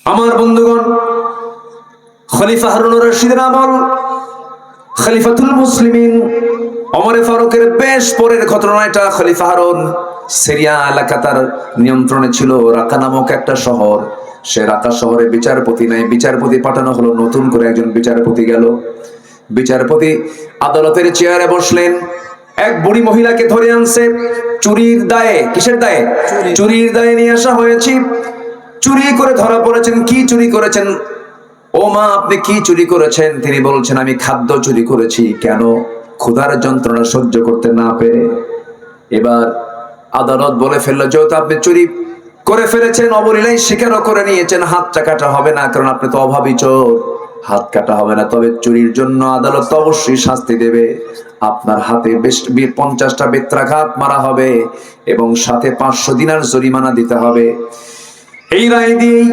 আমার বন্ধুগণ, খলিফা হারুনুর রশিদের আমল, খলিফাতুল মুসলিমিন ওমর ফারুকের বেশ পরের ঘটনা এটা। খলিফা হারুন সিরিয়া এলাকা তার নিয়ন্ত্রণে ছিল, রাকা নামক একটা শহর। সে রাকা শহরে বিচারপতি নাই, বিচারপতি পাঠানো হলো। নতুন করে একজন বিচারপতি গেল। বিচারপতি আদালতের চেয়ারে বসলেন। এক বুড়ি মহিলাকে ধরে আনছে চুরির দায়ে। কিসের দায়ে? চুরির দায়ে নিয়ে আসা হয়েছে। চুরি করে ধরা পড়েছেন। কি চুরি করেছেন? ও মা, আপনি কি চুরি করেছেন? তিনি বলছেন, আমি খাদ্য চুরি করেছি। কেন? ক্ষুধার যন্ত্রণা সহ্য করতে না পেরে। এবার আদালত বলে ফেললো, যেহেতু আপনি চুরি করে ফেলেছেন, অবলীলায় স্বীকারও করে নিয়েছেন, হাতটা কাটা হবে না, কারণ আপনি তো অভাবী চোর। হাত কাটা হবে না, তবে চুরির জন্য আদালত অবশ্যই শাস্তি দেবে। আপনার হাতে 50টা বেত্রাঘাত মারা হবে এবং সাথে 500 দিনার জরিমানা দিতে হবে। এই রায় দিয়েই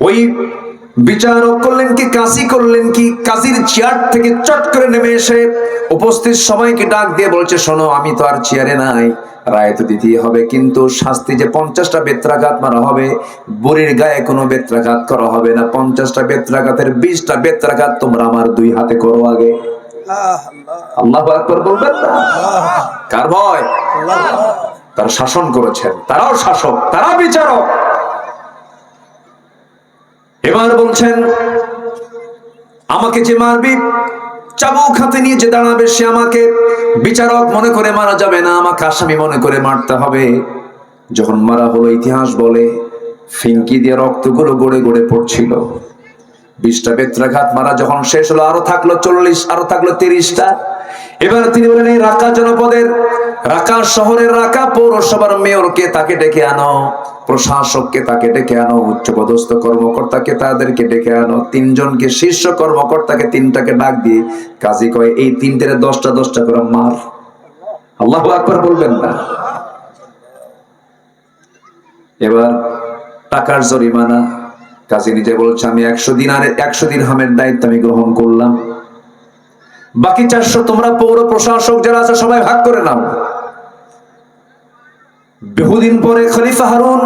ওই বিচারক করলেন কি, কাজী করলেন কি, কাজীর চেয়ার থেকে চট করে নেমে এসে উপস্থিত সবাইকে ডাক দিয়ে বলছে, শোনো, আমি তো আর চেয়ারে নাই, রায় তো দিতেই হবে, কিন্তু শাস্তি যে 50টা বেত্রাঘাত মারা হবে, বুড়ির গায়ে কোনো বেত্রাঘাত করা হবে না। 50টা বেত্রাঘাতের 20টা বেত্রাঘাত তোমরা আমার 2 হাতে করো আগে। আল্লাহু আকবার বলবেন না? কার ভয়? তারা শাসন করেছেন, তারাও শাসক, তারা বিচারক। এবার বলছেন, আমাকে যে মারবি, চাবুক হাতে নিয়ে যে দাঁড়াবে, সে আমাকে বিচারক মনে করে মারা যাবে না, আমাকে আসামি মনে করে মারতে হবে। যখন মারা হলো, ইতিহাস বলে ফিনকি দিয়ে রক্তগুলো গড়ে গড়ে পড়ছিল। 20টা বেত্রাঘাত মারা যখন শেষ হলো, আরো থাকলো 40, আরো থাকলো 30টা। এবার তিনি বলেন, এই রাকা জনপদের, রাকা শহরের, রাকা পৌরসভার মেয়রকে তাকে ডেকে আনো, প্রশাসককে তাকে ডেকে আনো, উচ্চপদস্থ কর্মকর্তাকে তাদেরকে ডেকে আনো। 3 জনকে শীর্ষ কর্মকর্তাকে 3টাকে ডাক দিয়ে কাজী কয়, এই 3টের 10টা 10টা করে মার। আল্লাহু আকবার বলবেন না? এবার টাকার জরিমানা। কাজী নিজে বলছে, আমি 100 দিরহামের দায়িত্ব আমি গ্রহণ করলাম, বাকি 400 তোমরা পৌর প্রশাসক যারা আছে সবাই ভাগ করে নাও। বহুদিন পরে খলিফা হারুন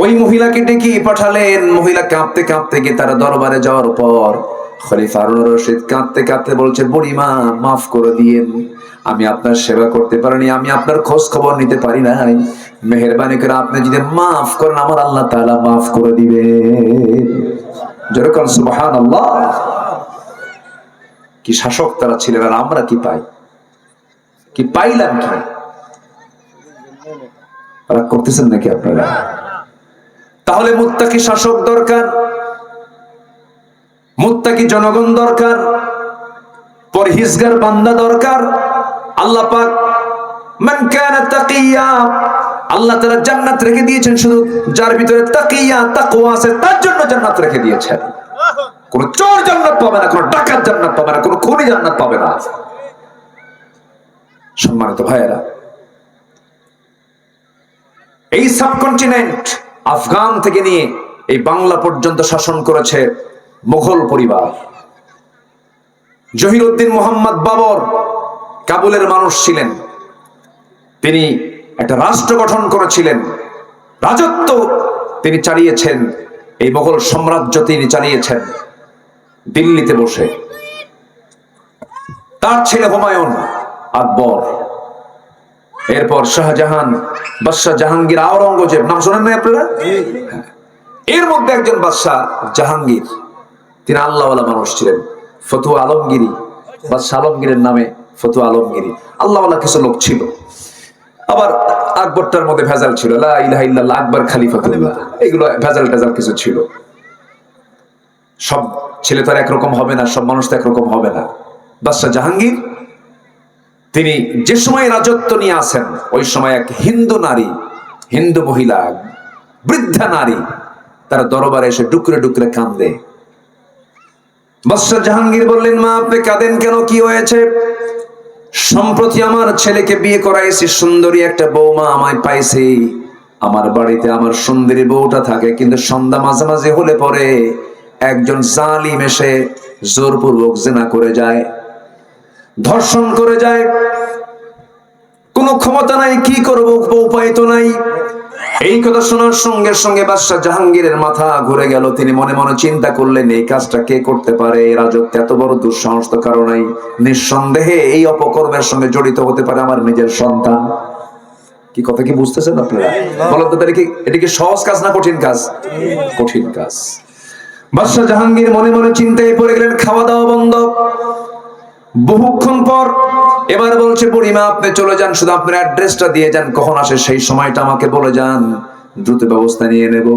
ওই মহিলাকে ডেকে পাঠালেন। মহিলা কাঁপতে কাঁপতে গিয়ে তার দরবারে যাওয়ার পর খলিফা হারুন রশিদ কাঁদতে কাঁদতে বলছে, বুড়িমা, মাফ করে দিয়েন, আমি আপনার সেবা করতে পারিনি, আমি আপনার খোঁজ খবর নিতে পারি নাই, মেহেরবানি করে আপনি যদি মাফ করেন, আমার আল্লাহ তাআলা মাফ করে দিবে। যেরকম সুবহানাল্লাহ। কি শাসক তারা ছিলেন, আর আমরা কি পাই? কি পাইলাম? কি রাগ করতেছেন নাকি আপনারা? তাহলে মুত্তাকি শাসক দরকার, মুত্তাকি জনগণ দরকার, পরহেজগার বান্দা দরকার। আল্লাহ পাক মান কানা তাকিয়া, আল্লাহ তাআলা জান্নাত রেখে দিয়েছেন শুধু যার ভিতরে তাকিয়া, তাকওয়া আছে, তার জন্য জান্নাত রেখে দিয়েছেন। কোন চোর জান্নাত পাবে না, কোন ডাকাত জান্নাত পাবে না, কোন খুনি জান্নাত পাবে না। সম্মানিত ভাইয়েরা, এই সাবকন্টিনেন্ট আফগান থেকে নিয়ে এই বাংলা পর্যন্ত শাসন করেছে মুঘল পরিবার। জহিরুদ্দিন মোহাম্মদ বাবর কাবুলের মানুষ ছিলেন। তিনি একটা রাষ্ট্র গঠন করেছিলেন, রাজত্ব তিনি চালিয়েছেন, এই মুঘল সাম্রাজ্য তিনি চালিয়েছেন দিল্লিতে বসে। তার ছেলে হুমায়ুন, আকবর, এরপর শাহজাহান, বাদশাহ জাহাঙ্গীর, আওরঙ্গজেব, নাম শোনেন নাই আপনারা? এর মধ্যে একজন বাদশাহ জাহাঙ্গীর, তিনি আল্লাহওয়ালা মানুষ ছিলেন। ফতুয়া আলমগিরি, বাদশাহ আলমগীরের নামে ফতুয়া আলমগিরি, আল্লাহওয়ালা কিছু লোক ছিল। আবার আকবরটার মধ্যে ভেজাল ছিল, লা ইলাহা ইল্লাল্লাহ, আকবর খলিফাতুল্লাহ, এগুলো ভেজাল টেজাল কিছু ছিল। সব ছেলে তো আর একরকম হবে না, সব মানুষ তো একরকম হবে না। বাদশাহ জাহাঙ্গীর তিনি যে সময় রাজত্ব নিয়ে আসেন, ওই সময় এক হিন্দু নারী, হিন্দু মহিলা, বৃদ্ধা নারী, তার দরবারে এসে ডুকরে ডুকরে কাঁদে। বাদশাহ জাহাঙ্গীর বললেন, মা, আপনি কাঁদেন কেন? কি হয়েছে? সম্প্রতি আমার ছেলেকে বিয়ে করাইছি, সুন্দরী একটা বৌমা আমায় পাইছি। আমার বাড়িতে আমার সুন্দরী বউটা থাকে, কিন্তু সন্ধ্যা মাঝামাঝি হলে পরে একজন জালিম এসে জোরপূর্বক জিনা করে যায়, ধর্ষণ করে যায়। কোনো ক্ষমতা নাই, কি করব, উপায় তো নাই। এই কথা শোনার সঙ্গে সঙ্গে বাদশা জাহাঙ্গীরের মাথা ঘুরে গেল। তিনি মনে মনে চিন্তা করলেন, এই কাজটা কে করতে পারে? এই রাজত্বে এত বড় দুঃসাহস তো কারো নাই। নিঃসন্দেহে এই অপকর্মের সঙ্গে জড়িত হতে পারে আমার নিজের সন্তান। কি কথা কি বুঝতেছেন আপনারা? বলেন তো, এটা কি সহজ কাজ না কঠিন কাজ? কঠিন কাজ। বাদশা জাহাঙ্গীর মনে মনে চিন্তায় পড়ে গেলেন। খাওয়া দাওয়া বন্ধ। বহুক্ষণ পর এবার বলছে, বুড়িমা আপনি চলে যান, শুধু আপনার অ্যাড্রেসটা দিয়ে যান, কখন আসে সেই সময়টা আমাকে বলে যান, দ্রুত ব্যবস্থা নিয়ে নেব।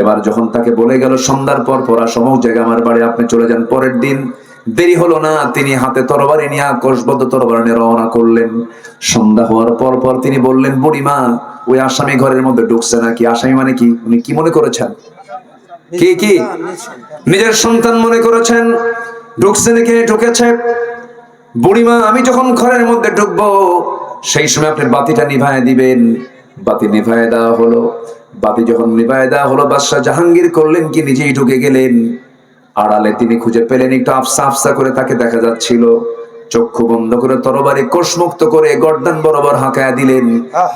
এবার যখন তাকে বলে গেল সন্ধ্যার পর পরা সমক জায়গা আমার বাড়ি, আপনি চলে যান। পরের দিন দেরি হলো না, তিনি হাতে তরবারি নিয়ে, আকশবদ্ধ তরবারি নিয়ে রওনা করলেন। সন্ধ্যা হওয়ার পর পর তিনি বললেন, বুড়িমা ওই আসামি ঘরের মধ্যে ঢুকছে নাকি? আসামি মানে কি? উনি কি মনে করেছেন? কি নিজের সন্তান মনে করেছেন? ঢুকছে নাকি? ঢুকেছে। বুড়িমা আমি যখন ঘরের মধ্যে ঢুকবো সেই সময় আপনি বাতিটা নিভায় দিবেন। বাতি নিভায় দেওয়া হলো। বাতি যখন নিভায় দেওয়া হলো, বাদশা জাহাঙ্গীর করলেন কি, নিজেই ঢুকে গেলেন। আড়ালে তিনি খুঁজে পেলেন, একটু আফসা আফসা করে তাকে দেখা যাচ্ছিল। চক্ষু বন্ধ করে তরবারি কোষমুক্ত করে গর্দান বরাবর হাঁকায়া দিলেন।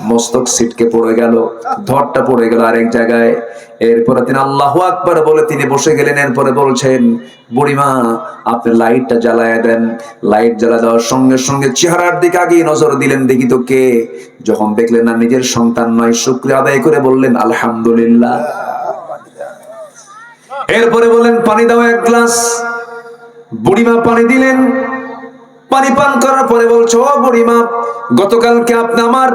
মস্তক ছিটকে পড়ে গেল, ধরটা পড়ে গেল আরেক জায়গায়। এরপরে তিনি আল্লাহু আকবার বলে তিনি বসে গেলেন। এরপরে বলছেন, বুড়িমা আপনি লাইটটা জ্বালায় দেন। লাইট জ্বালা দেওয়ার সঙ্গে সঙ্গে চেহারার দিকে আগে নজর দিলেন, দেখি তো কে। যখন দেখলেন না নিজের সন্তান নয়, শুকরিয়া আদায় করে বললেন আলহামদুলিল্লাহ। এরপরে বললেন, পানি দাও এক গ্লাস। বুড়িমা পানি দিলেন। পানি পান করার পরে বলছো, ও বুড়িমা গতকালকে আপনি আমার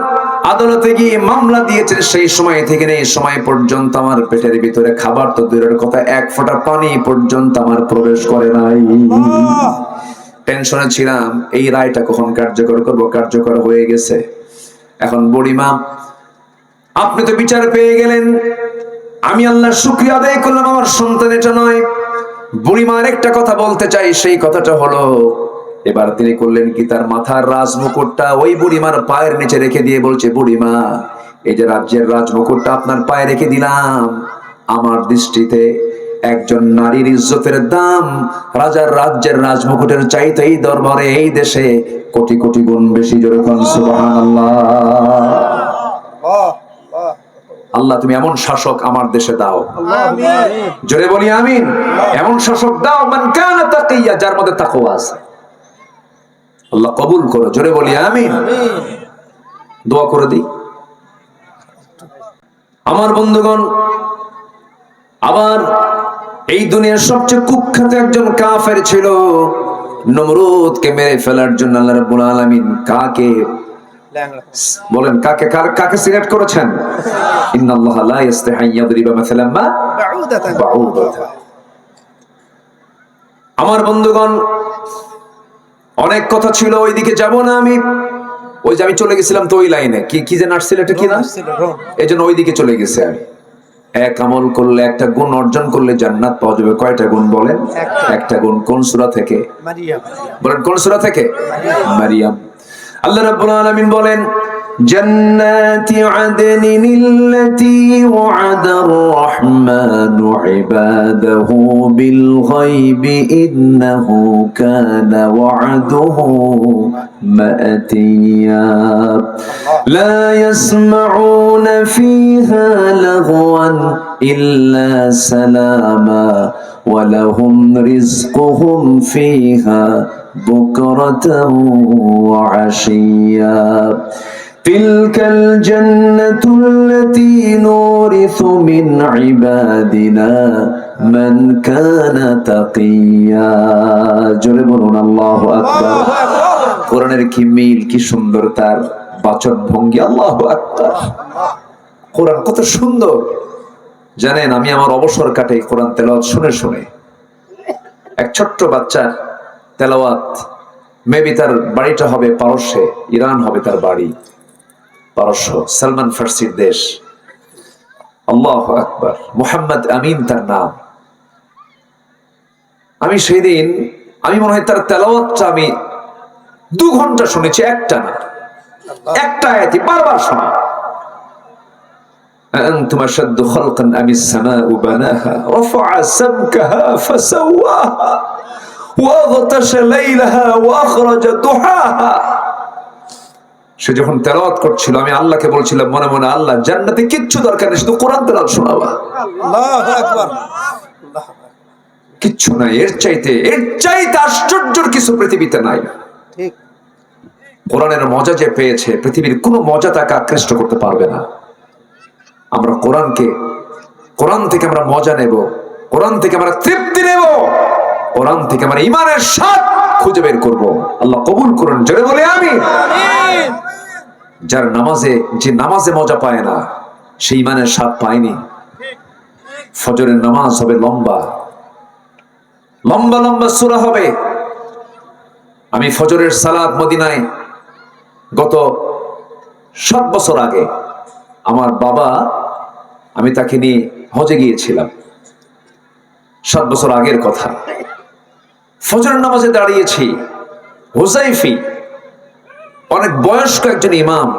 আদালতে গিয়ে মামলা দিয়েছেন, সেই সময় থেকে এই সময় পর্যন্ত আমার পেটের ভিতরে খাবার তো দূরের কথা, এক ফোঁটা পানি পর্যন্ত আমার প্রবেশ করে নাই। টেনশনে ছিলাম এই রায়টা কখন কার্যকর করব। কার্যকর হয়ে গেছে। এখন বুড়িমা আপনি তো বিচার পেয়ে গেলেন, আমি আল্লাহর শুকরিয়া আদায় করলাম, আমার সন্তান এটা নয়। বুড়িমার একটা কথা বলতে চাই, সেই কথাটা হলো, এবার তিনি করলেন কি, তার মাথার রাজমুকুটটা ওই বুড়িমার পায়ের নিচে রেখে দিয়ে বলছে, বুড়িমা এই যে রাজ্যের রাজমুকুটটা আপনার পায়ে রেখে দিলাম, আমার দৃষ্টিতে একজন নারীর ইজ্জতের দাম রাজার রাজ্যের রাজমুকুটের চাইতে এই দরবারে এই দেশে কোটি কোটি গুণ বেশি। জোরে কোন সুবহানাল্লাহ। আল্লাহ তুমি এমন শাসক আমার দেশে দাও, জোরে বলি আমিন। এমন শাসক দাও মান কানা তাকিয়া, যার মধ্যে তাকওয়া আছে। আল্লাহ কবুল করো, জোরে বলি আমিন। দোয়া করে দিই। আমার বন্ধুগণ, আবার এই দুনিয়ার সবচেয়ে কুখ্যাত একজন কাফের ছিল। নমরুদকে মেরে ফেলার জন্য আল্লাহ রাব্বুল আলামিন কাকে বলেন, কাকে সিলেক্ট করেছেন? ইন্নাল্লাহা লা ইস্তাহি ইয়াদরিবা মাসালাম মা বাউদাতা। আমার বন্ধুগণ, অনেক কথা ছিল, ওইদিকে যাব না আমি। ওই যে আমি চলে গেছিলাম তো ওই লাইনে, কি যে নার্সিল, এটা কি না, এই জন্য ওইদিকে চলে গেছে আমি। এক আমল করলে, একটা গুণ অর্জন করলে জান্নাত পাওয়া যাবে। কয়টা গুণ বলেন? একটা গুণ। কোন সূরা থেকে? বলেন কোন সূরা থেকে? মারিয়াম। আল্লাহ রাব্বুল আলামিন বলেন, জান্নাতি আদনিন আল্লাতী ওয়া'দার রাহমানু ইবাদাহু বিল গায়বি ইন্নাহু কানা ওয়া'দুহু মা'তিয়া লা ইয়াসমাউনা ফীহা লাগওয়ান ইল্লা সালামা ওয়া লাহুম রিজকুহুম ফীহা বুকরাতাও ওয়া আশিয়া تلك الجنة التي نورث من عبادنا من كان تقيا। জোরে বলুন আল্লাহু আকবার। কোরআনের কি মিল, কি সুন্দর তার বাচন ভঙ্গি। আল্লাহু আকবার। কোরআন কত সুন্দর জানেন। আমি আমার অবসর কাটে কোরআন তেলাওয়াত শুনে শুনে। এক ছোট্ট বাচ্চার তেলাওয়াত, মেবি তার বাড়িটা হবে পারস্যে, ইরান হবে তার বাড়ি, পারস্য, সালমান ফার্সির দেশ। আল্লাহু আকবার। মুহাম্মদ আমিন তার নাম। আমি সেই দিন, আমি মনে হয় তার তেলাওয়াতটা আমি 2 ঘন্টা শুনেছি, একটা না, একটা আয়াতই বারবার শোনা। أأنتم أشد خلقا أم السماء بناها رفع سمكها فسواها وأغطش ليلها وأخرج ضحاها। সে যখন তেলাওয়াত করছিল আমি আল্লাহকে বলছিলাম মনে মনে, আল্লাহ জান্নাতে কিচ্ছু দরকার নেই, শুধু কোরআন তেলাওয়াত শোনাবা। আল্লাহু আকবার। কিচ্ছু নাই এর চাইতে আশ্চর্যের কিছু পৃথিবীতে নাই। ঠিক। কোরআনের মজা যে পেয়েছে পৃথিবীর কোনো মজা তাকে আকৃষ্ট করতে পারবে না। আমরা কোরআন থেকে আমরা মজা নেব, কোরআন থেকে আমরা তৃপ্তি নেব, কোরআন থেকে আমরা ইমানের স্বাদ খুঁজে বের করব। আল্লাহ কবুল করুন, জোরে বলে আমিন। যার যে নামাজে মজা পায় না সে ইমানের স্বাদ পায়নি। ফজরের নামাজ হবে লম্বা লম্বা লম্বা সূরা হবে। আমি ফজরের সালাত মদিনায় গত 7 বছর আগে আমার বাবা, আমি তাকে নিয়ে হজে গিয়েছিলাম, 7 বছর আগের কথা। ফজরের নামাজে দাঁড়িয়েছি, হুযাইফি অনেক বয়স্ক একজন ইমাম,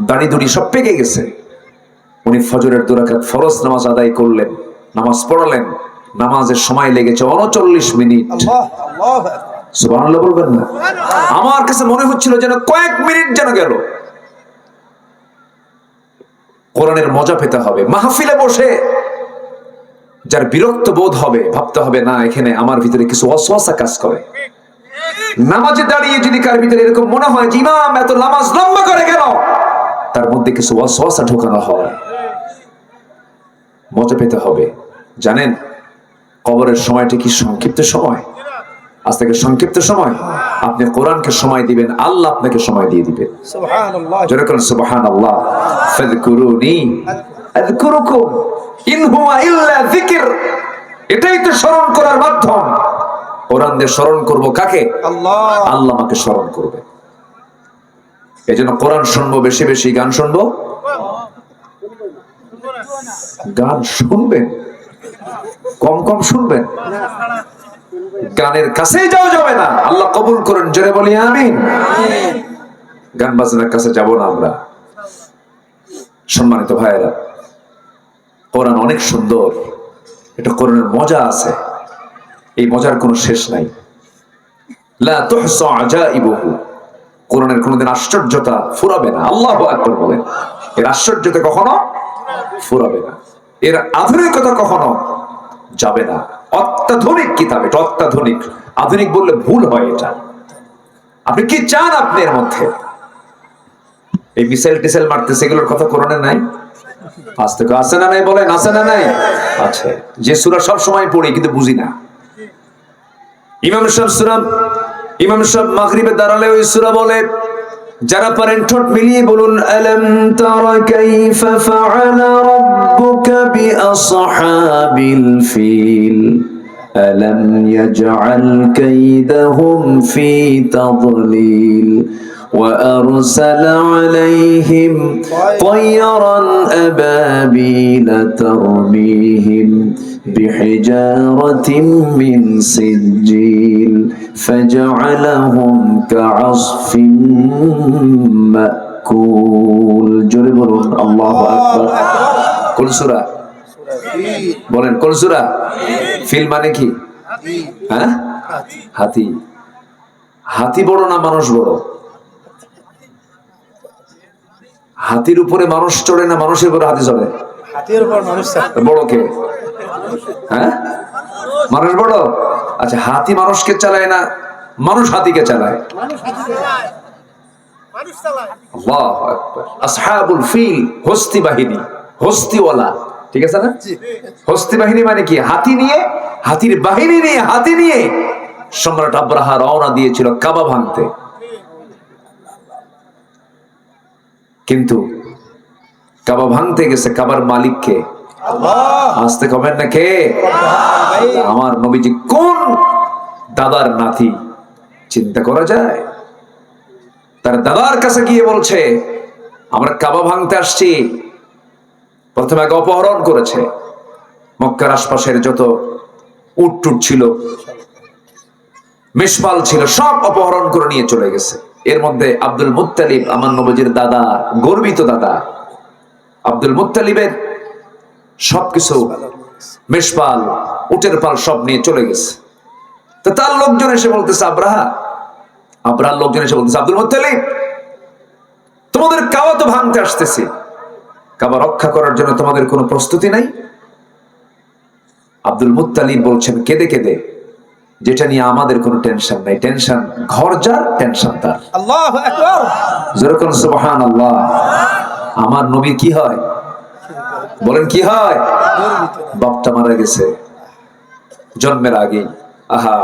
দাড়ি দুড়ি সব পেকে গেছে। উনি ফজরের 2 রাকাত ফরজ নামাজ আদায় করলেন, নামাজ পড়ালেন। নামাজের সময় লেগেছে 39 মিনিট। সুবহানাল্লাহ বলবেন না? আমার কাছে মনে হচ্ছিল যেন কয়েক মিনিট যেন গেল। কোরআনের মজা পেতে হবে। মাহফিলে বসে যার বিরক্ত বোধ হবে, ভাবতে হবে না এখানে আমার ভিতরে কিছু ওয়াসওয়াসা কাজ করে। নামাজে দাঁড়িয়ে যদি কার ভিতরে এরকম মনে হয় যে ইমাম এত নামাজ লম্বা করে কেন, তার মধ্যে কিছু ওয়াসওয়াসা ঢোকানো হয়। মজা পেতে হবে। জানেন কবরের সময়টা কি সংক্ষিপ্ত সময়? আজ থেকে সংক্ষিপ্ত সময়। আপনি কোরআনকে সময় দিবেন, আল্লাহ আপনাকে সময় দিয়ে দিবেন। সুবহানাল্লাহ। জোরে বলুন সুবহানাল্লাহ। ফাযকুরুনি আযকুরুকুম ইন হুয়া ইল্লা যিকর। এটাই তো স্মরণ করার মাধ্যম। কোরআন দিয়ে স্মরণ করব কাকে? আল্লাহ। আল্লাহ আমাকে স্মরণ করবে। এজন্য কোরআন শুনবো, বেশি বেশি গান শুনবো। গান শুনবেন, কম কম শুনবেন, গানের কাছেই যাওয়া যাবে না। আল্লাহ কবুল করুন, জোরে বলি আমিন। গান বাজনার কাছে যাব না আমরা। সম্মানিত ভাইয়েরা, কোরআন অনেক সুন্দর, এটা কোরআনের মজা আছে, এই মজার কোনো শেষ নাই। লা তুহসা আজাইবুহু, কোরআনের কোনোদিন আশ্চর্যতা ফুরাবে না। আল্লাহু আকবার বলেন। এর আশ্চর্যতা কখনো ফুরাবে না, এর আধুনিকতা কখনো যাবে না। অত্যাধুনিক কিতাব, এটা অত্যাধুনিক। আধুনিক বললে ভুল হয়। এটা আপনি কি চান? আপনি এর মধ্যে এই মিসাইল টিসাইল মারতেছে, এগুলোর কথা কোরআনে নাই? আজ থেকে আছে না নাই? বলেন আছে না নাই? আছে। যে সূরা সব সময় পড়ি কিন্তু বুঝি না। ইমাম সাহেব মাগরিবে দাঁড়ালে ওই সূরা বলে, যারা পারেন ঠোঁট মিলিয়ে বলুন আলাম তারা কাইফা ফাআলা রাব্বুকা বিআসহাবিল ফিল আলাম ইয়াজআল কাইদাহুম ফি তাদলিল وأرسل عليهم طيرا أبابيل ترميهم بحجارة من سجيل فجعلهم كعصف مأكول। جربوا الله أكبر। কোন সূরা বলেন? কোন সূরা? ফিল মানে কি? হ্যাঁ, হাতি। হাতি বড় না মানুষ বড়? হাতির উপরে মানুষ চড়ে না মানুষের উপরে হাতি চড়ে? হাতির উপর মানুষ চড়ে। বড় কে? হ্যাঁ, মানুষ বড়। আচ্ছা, হাতি মানুষকে চালায় না, মানুষ হাতিকে চালায়? আল্লাহু আকবার। আসহাবুল ফিল, হস্তি বাহিনী, হস্তিওয়ালা, ঠিক আছে না? হস্তি বাহিনী মানে কি? হাতি নিয়ে, হাতির বাহিনী নিয়ে, হাতি নিয়ে সম্রাট আব্রাহা রওনা দিয়েছিল কাবা ভাঙতে। কিন্তু কাবা ভাঙতে গেছে, কাবার মালিক কে? আল্লাহ। আসতে কবেন না কে? আমার নবীজি কোন দাদার নাতি চিন্তা করা যায়? তার দাদার কাছে গিয়ে বলছে আমরা কাবা ভাঙতে আসছি। প্রথমে আগে অপহরণ করেছে, মক্কার আশপাশের যত উট টুট ছিল, মেষপাল ছিল, সব অপহরণ করে নিয়ে চলে গেছে। এর মধ্যে আব্দুল মুত্তালিব, আমার নবীজির দাদা, গর্বিত দাদা, আব্দুল মুত্তালিবের সবকিছু, মেষপাল, উটের পাল সব নিয়ে চলে গেছে। তো তার লোকজন এসে বলতেছে, আব্রাহার লোকজন এসে বলতেছে, আব্দুল মুত্তালিব তোমাদের কাবা তো ভাঙতে আসতেছে, কাবা রক্ষা করার জন্য তোমাদের কোনো প্রস্তুতি নাই? আব্দুল মুত্তালিব বলছেন কেঁদে কেঁদে, যেটা নিয়ে আমাদের কোনো টেনশন নাই, টেনশন ঘর যার, টেনশন তার। আল্লাহু আকবার। যেরকম সুবহানাল্লাহ। আমার নবী কি হয় বলেন, কি হয়? বাপটা মারা গেছে জন্মের আগে, আহা,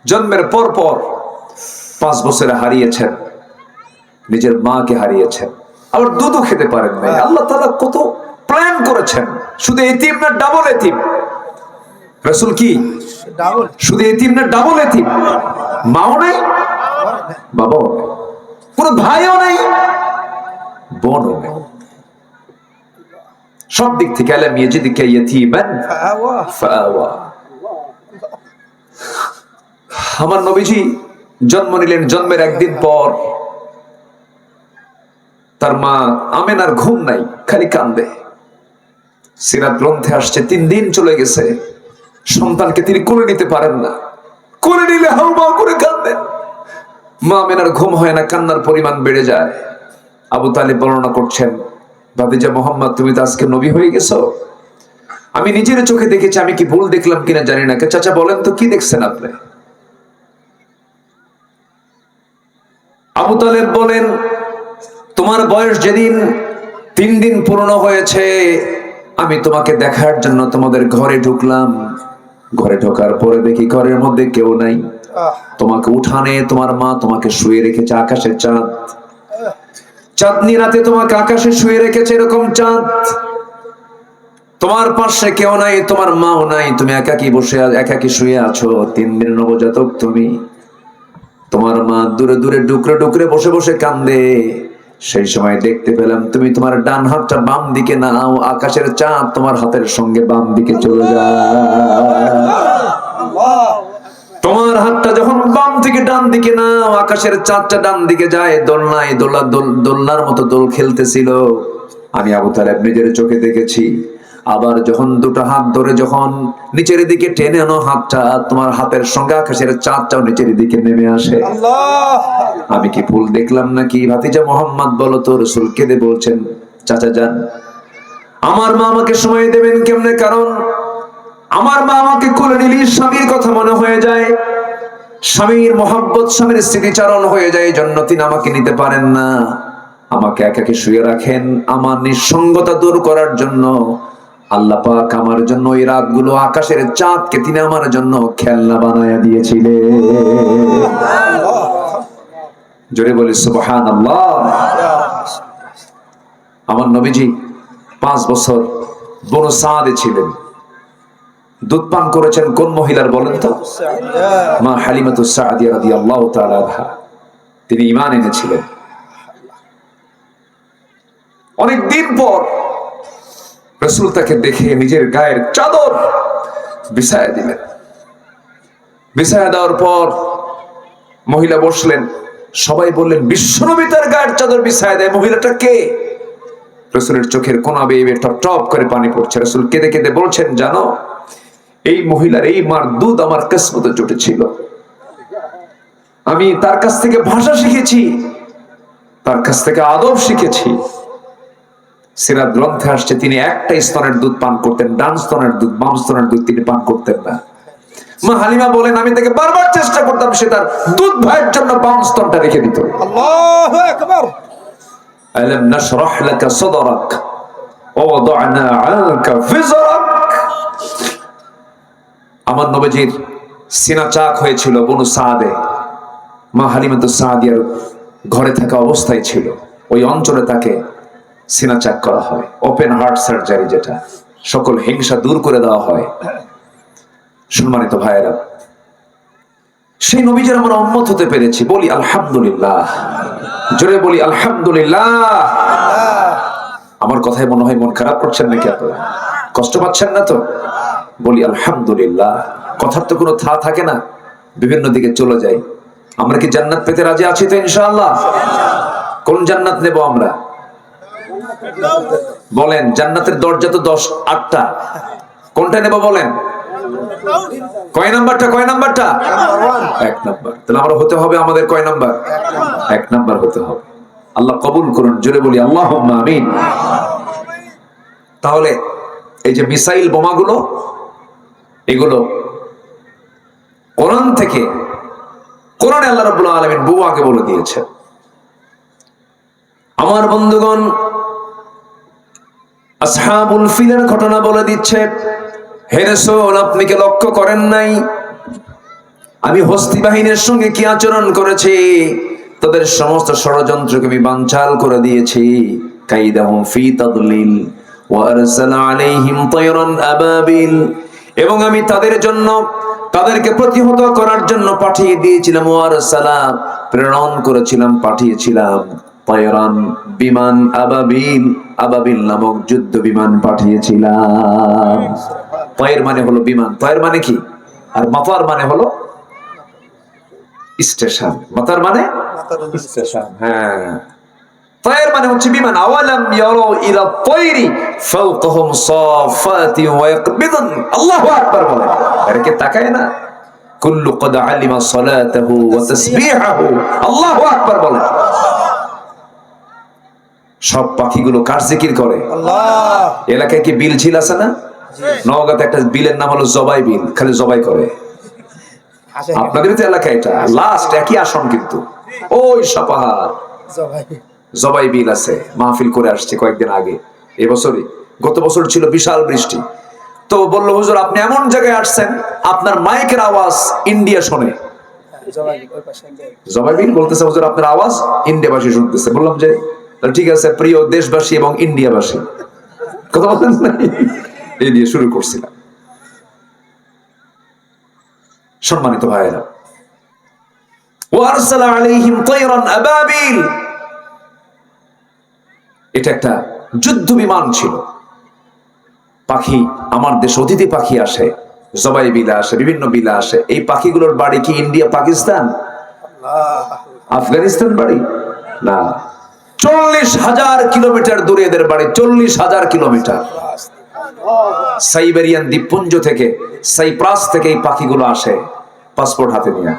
জন্মের পর পর 5 বছরে হারিয়েছেন, নিজের মাকে হারিয়েছেন, আবার দুধও খেতে পারেন নাই। আল্লাহ তাআলা কত প্ল্যান করেছেন। শুধু এতিম না ডাবল এতিম? রাসূল কি ডাবল? শুধু এতিম না ডাবল এতিম? মাও নাই, বাবাও নাই, কোনো ভাইও নাই, বোনও নাই। সব দিক থেকে আলাম ইয়াজিদকা ইয়াতীমান ফাআওয়া। ফাআওয়া। আমার নবীজি জন্ম নিলেন, জন্মের একদিন পর তার মা আমেনার ঘুম নাই, খালি কান্দে। সিরাত গ্রন্থে আসছে 3 দিন চলে গেছে, সন্তানকে তিনি কোলে নিতে পারেন না, কোলে নিলে হাউমাউ করে কাঁদেন। মা আমেনার ঘুম হয় না, কান্নার পরিমাণ বেড়ে যায়। আবু তালিব বর্ণনা করছেন, ভাতিজা মোহাম্মদ তুমি তো আজকে নবী হয়ে গেছো, আমি নিজের চোখে দেখেছি, আমি কি ভুল দেখলাম কিনা জানি না। চাচা বলেন তো কি দেখছেন আপনি? আবু তালেব বলেন, তোমার বয়স যেদিন 3 দিন পূর্ণ হয়েছে, আমি তোমাকে দেখার জন্য তোমাদের ঘরে ঢুকলাম। ঘরে ঢোকার পরে দেখি ঘরের মধ্যে কেউ নাই। তোমাকে উঠানে তোমার মা তোমাকে শুয়ে রেখেছে, আকাশের চাঁদ, চাঁদনি রাতে তোমাকে আকাশে শুয়ে রেখেছে, এরকম চাঁদ। তোমার পাশে কেউ নাই, তোমার মাও নাই, তুমি একাকী বসে একাকী শুয়ে আছো। 3 দিন নবজাতক তুমি। তোমার মা দূরে দূরে ডুকরে ডুকরে বসে বসে কান্দে। সেই সময় দেখতে পেলাম তুমি তোমার ডান হাতটা বাম দিকে নাও, আকাশের চাঁদ তোমার হাতের সঙ্গে বাম দিকে চলে যায়। তোমার হাতটা যখন বাম থেকে ডান দিকে নাও, আকাশের চাঁদটা ডান দিকে যায়। দোলনায় দোলনার মতো দোল খেলতেছিল, আমি আবু তালেব নিজের চোখে দেখেছি। আবার যখন দুটো হাত ধরে যখন নিচের দিকে টেনে আনো হাতটা, তোমার হাতের সঙ্গে আকাশের চাঁদটাও নিচের দিকে নেমে আসে। আমি কি ভুল দেখলাম নাকি? ভাতিজা মোহাম্মদ বলো তো। রাসূল কেঁদে বলছেন, চাচা যান, আমার মা আমাকে সময় দেবেন কেমনে? কারণ আমার মা আমাকে কোলে নিলে স্বামীর কথা মনে হয়ে যায়, স্বামীর মহব্বত, স্বামীর স্মৃতিচারণ হয়ে যায়, এই জন্য তিনি আমাকে নিতে পারেন না, আমাকে একাকে শুয়ে রাখেন। আমার নিঃসঙ্গতা দূর করার জন্য আল্লাহ পাক আমার জন্য এই রাতগুলো আকাশের চাঁদকে তিনি আমার জন্য খেলনা বানায়া দিয়েছিলেন। জোরে বলি সুবহানাল্লাহ। আমার নবীজি 5 বছর বনু সাদে ছিলেন। দুধ পান করেছেন কোন মহিলার বলেন তো? মা হালিমাতুস সাদিয়া রাদিয়াল্লাহু তাআলা আনহা। তিনি ঈমান এনেছিলেন। অনেক দিন পর রাসূল তাকে দেখে নিজের গায়ের চাদর বিছায়া দিলেন। বিছায়া দেওয়ার পর মহিলা বসলেন। সবাই বললেন, বিশ্বনবী তার গায়ের চাদর বিছায়া দেয়, মহিলাটা কে? রাসূলের চোখের কোনা বেয়ে টপ টপ করে পানি পড়ছে। রাসূল কেঁদে কেঁদে বলছেন, জানো এই মহিলার এই মার দুধ আমার কিসমতে জুটেছিল। আমি তার কাছ থেকে ভাষা শিখেছি, তার কাছ থেকে আদব শিখেছি। সিরাত গ্রন্থে আসছে তিনি একটা স্তনের দুধ পান করতেন, ডান স্তনের দুধ, বাম স্তনের দুধ তিনি পান করতেন না। মা হালিমা বলেন, আমি তাকে বারবার চেষ্টা করতাম, সে তার দুধ ভাইয়ের জন্য বাম স্তনটা রেখে দিত। আল্লাহু আকবার। আলাম নাশরাহ লাকা সাদরাক ওয়া ওয়াদা'না আনকা ফিজরাক। আমার নবীজির সিনা চাক হয়েছিল বনু সাদে। মা হালিমাতুস সাদিয়ার ঘরে থাকা অবস্থায় ছিল। ওই অঞ্চলে তাকে সিনা চাক করা হয়, ওপেন হার্ট সার্জারি, যেটা সকল হিংসা দূর করে দেওয়া হয়। সম্মানিত ভাইয়েরা, সেই নবীজির আমরা উম্মত হতে পেরেছি, বলি আলহামদুলিল্লাহ। জোরে বলি আলহামদুলিল্লাহ। আমার কথায় মনে হয় মন খারাপ করছেন নাকি আপনারা? কষ্ট পাচ্ছেন না তো? বলি আলহামদুলিল্লাহ। কথার তো কোনো থা থাকে না, বিভিন্ন দিকে চলে যাই। আমরা কি জান্নাত পেতে রাজি আছি তো ইনশাআল্লাহ? কোন জান্নাত নেব আমরা? বলেন, জান্নাতের দরজা তো 8টা, কোনটা নেব বলেন? কয় নাম্বারটা? কয় নাম্বারটা? 1 নাম্বার। তাহলে আমরা হতে হবে আমাদের কয় নাম্বার? 1 নাম্বার হতে হবে। আল্লাহ কবুল করুন, জোরে বলি আল্লাহুম্মা আমিন। তাহলে এই যে মিসাইল বোমাগুলো, এগুলো কোরআন থেকে, কোরআনে আল্লাহ রাব্বুল আলামিন বোমাকে বলে দিয়েছে। আমার বন্ধুগণ, আসহাবুল ফিলের ঘটনা বলে দিচ্ছে, হে রাসূল আপনি কি লক্ষ্য করেন নাই আমি হস্তি বাহিনীর সঙ্গে কি আচরণ করেছি? তাদের সমস্ত ষড়যন্ত্রকে আমি বানচাল করে দিয়েছি। কাইদাহুম ফি তাদলিল ওয়া আরসালা আলাইহিম তায়রান আবাবিল, এবং আমি তাদের জন্য, তাদেরকে প্রতিহত করার জন্য পাঠিয়ে দিয়েছিলাম, ওয়া আরসালা প্রেরণ করেছিলাম, পাঠিয়েছিলাম তায়রান বিমান, আবাবিল, আবাবিল নামক যুদ্ধ বিমান পাঠিয়েছিলাম। তায়র মানে হলো বিমান, তায়র মানে কি? আর মাতার মানে হলো স্টেশন, মাতার মানে স্টেশন। হ্যাঁ, তায়র মানে হচ্ছে বিমান। আওয়ালাম ইয়ারাউ ইলা তায়রি ফাওকাহুম সাফাতি ওয়া ইয়াকবিদুন, আল্লাহু আকবার বলেন। এর কি তাকায় না? কুল্লু ক্বাদ আলিমা সালাতাহু ওয়া তাসবিহাহু, আল্লাহু আকবার বলেন। সব পাখিগুলো কার জিকির করে? আল্লাহ। এলাকায় কি বিল ঝিল আছে না? নওগাঁতে একটা বিলের নাম হলো জবাই বিল, খালি জবাই করে। আপনাদের তো এলাকায় এটা লাস্ট একই আসন, কিন্তু ওই সাপাহার জবাই বিল আছে। মাহফিল করে আসছে কয়েকদিন আগে, এবছরই, গত বছর ছিল বিশাল বৃষ্টি। তো বললো হুজুর আপনি এমন জায়গায় আসছেন আপনার মাইকের আওয়াজ ইন্ডিয়া শোনে। জবাই বিল বলতেছে হুজুর আপনার আওয়াজ ইন্ডিয়াবাসী শুনতেছে। বললাম যে ঠিক আছে, প্রিয় দেশবাসী এবং ইন্ডিয়াবাসী, কথা বলেন নাই, এই দিয়ে শুরু করছিলাম। সম্মানিত ভাইয়েরা, ওয়ারসালা আলাইহিম তায়রান আবাবিল, এটা একটা যুদ্ধ বিমান ছিল। পাখি, আমার দেশে অতিথি পাখি আসে, জবাই বিলা আসে, বিভিন্ন বিলা আসে। এই পাখিগুলোর বাড়ি কি ইন্ডিয়া, পাকিস্তান, আফগানিস্তান বাড়ি না, 40,000 কিলোমিটার দূরে এদের বাড়ি, 40,000 কিলোমিটার। সাইবেরিয়ান দ্বীপপুঞ্জ থেকে, সাইপ্রাস থেকে এই পাখিগুলো আসে পাসপোর্ট হাতে নিয়ে।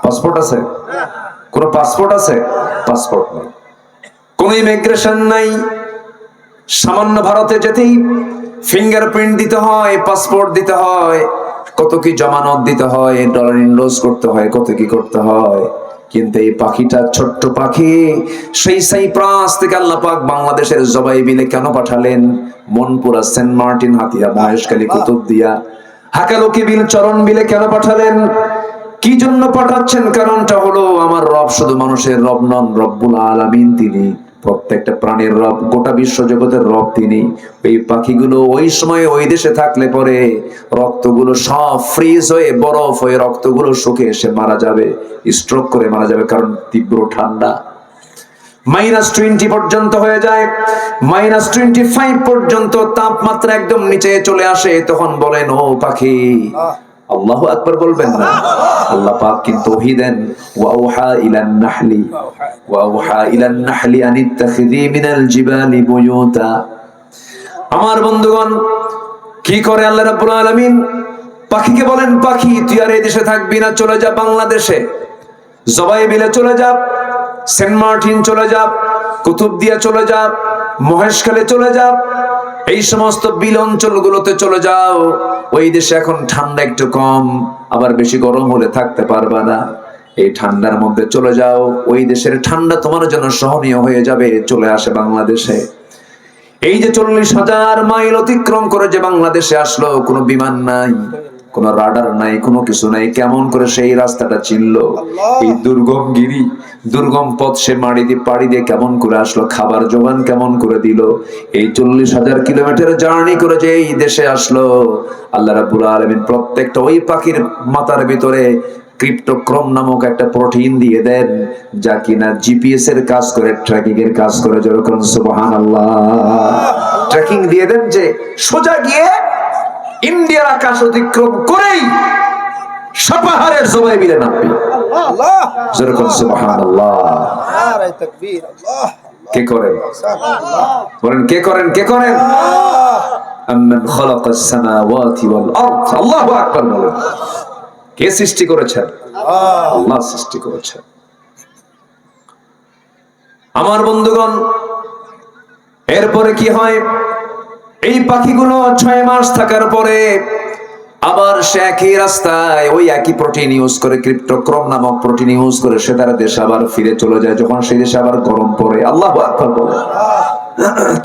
পাসপোর্ট আছে? কোন পাসপোর্ট আছে? পাসপোর্ট নেই, কোন ইমিগ্রেশন নাই। সামান্য ভারতে যেতেই ফিঙ্গারপ্রিন্ট দিতে হয়, পাসপোর্ট দিতে হয়, কত কি জমানত দিতে হয়, ডলার ইনভেস্ট করতে হয়, কত কি করতে হয়। কিন্তু এই পাখিটা ছোট্ট পাখি, সেই সাইপ্রাস থেকে আল্লাহ পাক বাংলাদেশের জবাই বিলে কেন পাঠালেন? মনপুরা, সেন্ট মার্টিন, হাতিয়া, মহেশখালী, কুতুবদিয়া, হাকালুকি বিল, চরণ বিলে কেন পাঠালেন? কি জন্য পাঠাচ্ছেন? কারণটা হলো আমার রব শুধু মানুষের রব নন, রব্বুল আলামিন তিনি, প্রত্যেকটা প্রাণীর রব, গোটা বিশ্ব জগতের রব তিনি। এই পাখিগুলো ওই সময় ওই দেশে থাকলে পরে রক্তগুলো সব ফ্রিজ হয়ে, বরফ হয়ে রক্তগুলো শুকিয়ে এসে মারা যাবে, স্ট্রোক করে মারা যাবে, কারণ তীব্র ঠান্ডা। -20 পর্যন্ত হয়ে যায়, -25 পর্যন্ত তাপমাত্রা একদম নিচে চলে আসে। তখন বলেন ও পাখি, আল্লাহু আকবার বলবেন না? আল্লাহ পাক কিন্তু ওহী দেন, ওয়া আওহা ইলান নাহলি আনিত্তাখিযি মিনাল জিবালি বুয়ুতা। আমার বন্ধুগণ, কি করে আল্লাহ রাব্বুল আলামিন? পাখিকে বলেন, পাখি তুই আর এই দেশে থাকবি না, চলে যা বাংলাদেশে, জবাই বিলে চলে যা, সেন্ট মার্টিন চলে যা, কুতুবদিয়া চলে যা, মহেশখালী চলে যা, এই সমস্ত বিল অঞ্চলগুলোতে চলে যাও। ওই দেশে এখন ঠান্ডা একটু কম, আবার বেশি গরম হলে থাকতে পারবা না। এই ঠান্ডার মধ্যে চলে যাও, ওই দেশের ঠান্ডা তোমার জন্য সহনীয় হয়ে যাবে, চলে আসে বাংলাদেশে। এই যে 40,000 মাইল অতিক্রম করে যে বাংলাদেশে আসলো, কোনো বিমান নাই, কোনো রাডার নাই, কোনো কিছু নাই, কেমন করে সেই রাস্তাটা চিনলো? এই দুর্গম গিরি, দুর্গম পথ সে পাড়ি দিয়ে কেমন করে আসলো? খাবার জোগান কেমন করে দিল? এই 40,000 কিলোমিটার জার্নি করে যে এই দেশে আসলো, আল্লাহ রাব্বুল আলামিন প্রত্যেকটা ওই পাখির মাথার ভিতরে ক্রিপ্টোক্রোম নামক একটা প্রোটিন দিয়ে দেন, যা কিনা জিপিএস এর কাজ করে, ট্র্যাকিং এর কাজ করে। যেরকম সুবহানাল্লাহ, ট্র্যাকিং দিয়ে দেন যে সোজা গিয়ে ইন্ডিয়ার আকাশ অতিক্রম করেই সাপাহারের জবাই বিলে নামবে। যেরকম সুবহানাল্লাহ। কে করেন? বলেন কে করেন? কে করেন? আম্মান খালাকাস সামাওয়াতি ওয়াল আরদ, আল্লাহু আকবার বলেন। কে সৃষ্টি করেছেন? আল্লাহ সৃষ্টি করেছেন। আমার বন্ধুগণ, এরপরে কি হয়? এই পাখিগুলো 6 মাস থাকার পরে আবার সে একই রাস্তায় ওই একই প্রোটিন ইউজ করে, ক্রিপ্টোক্রম নামক প্রোটিন ইউজ করে সে তার দেশে আবার ফিরে চলে যায়। যখন সেই দেশে আবার গরম পড়ে, আল্লাহু আকবার বলে,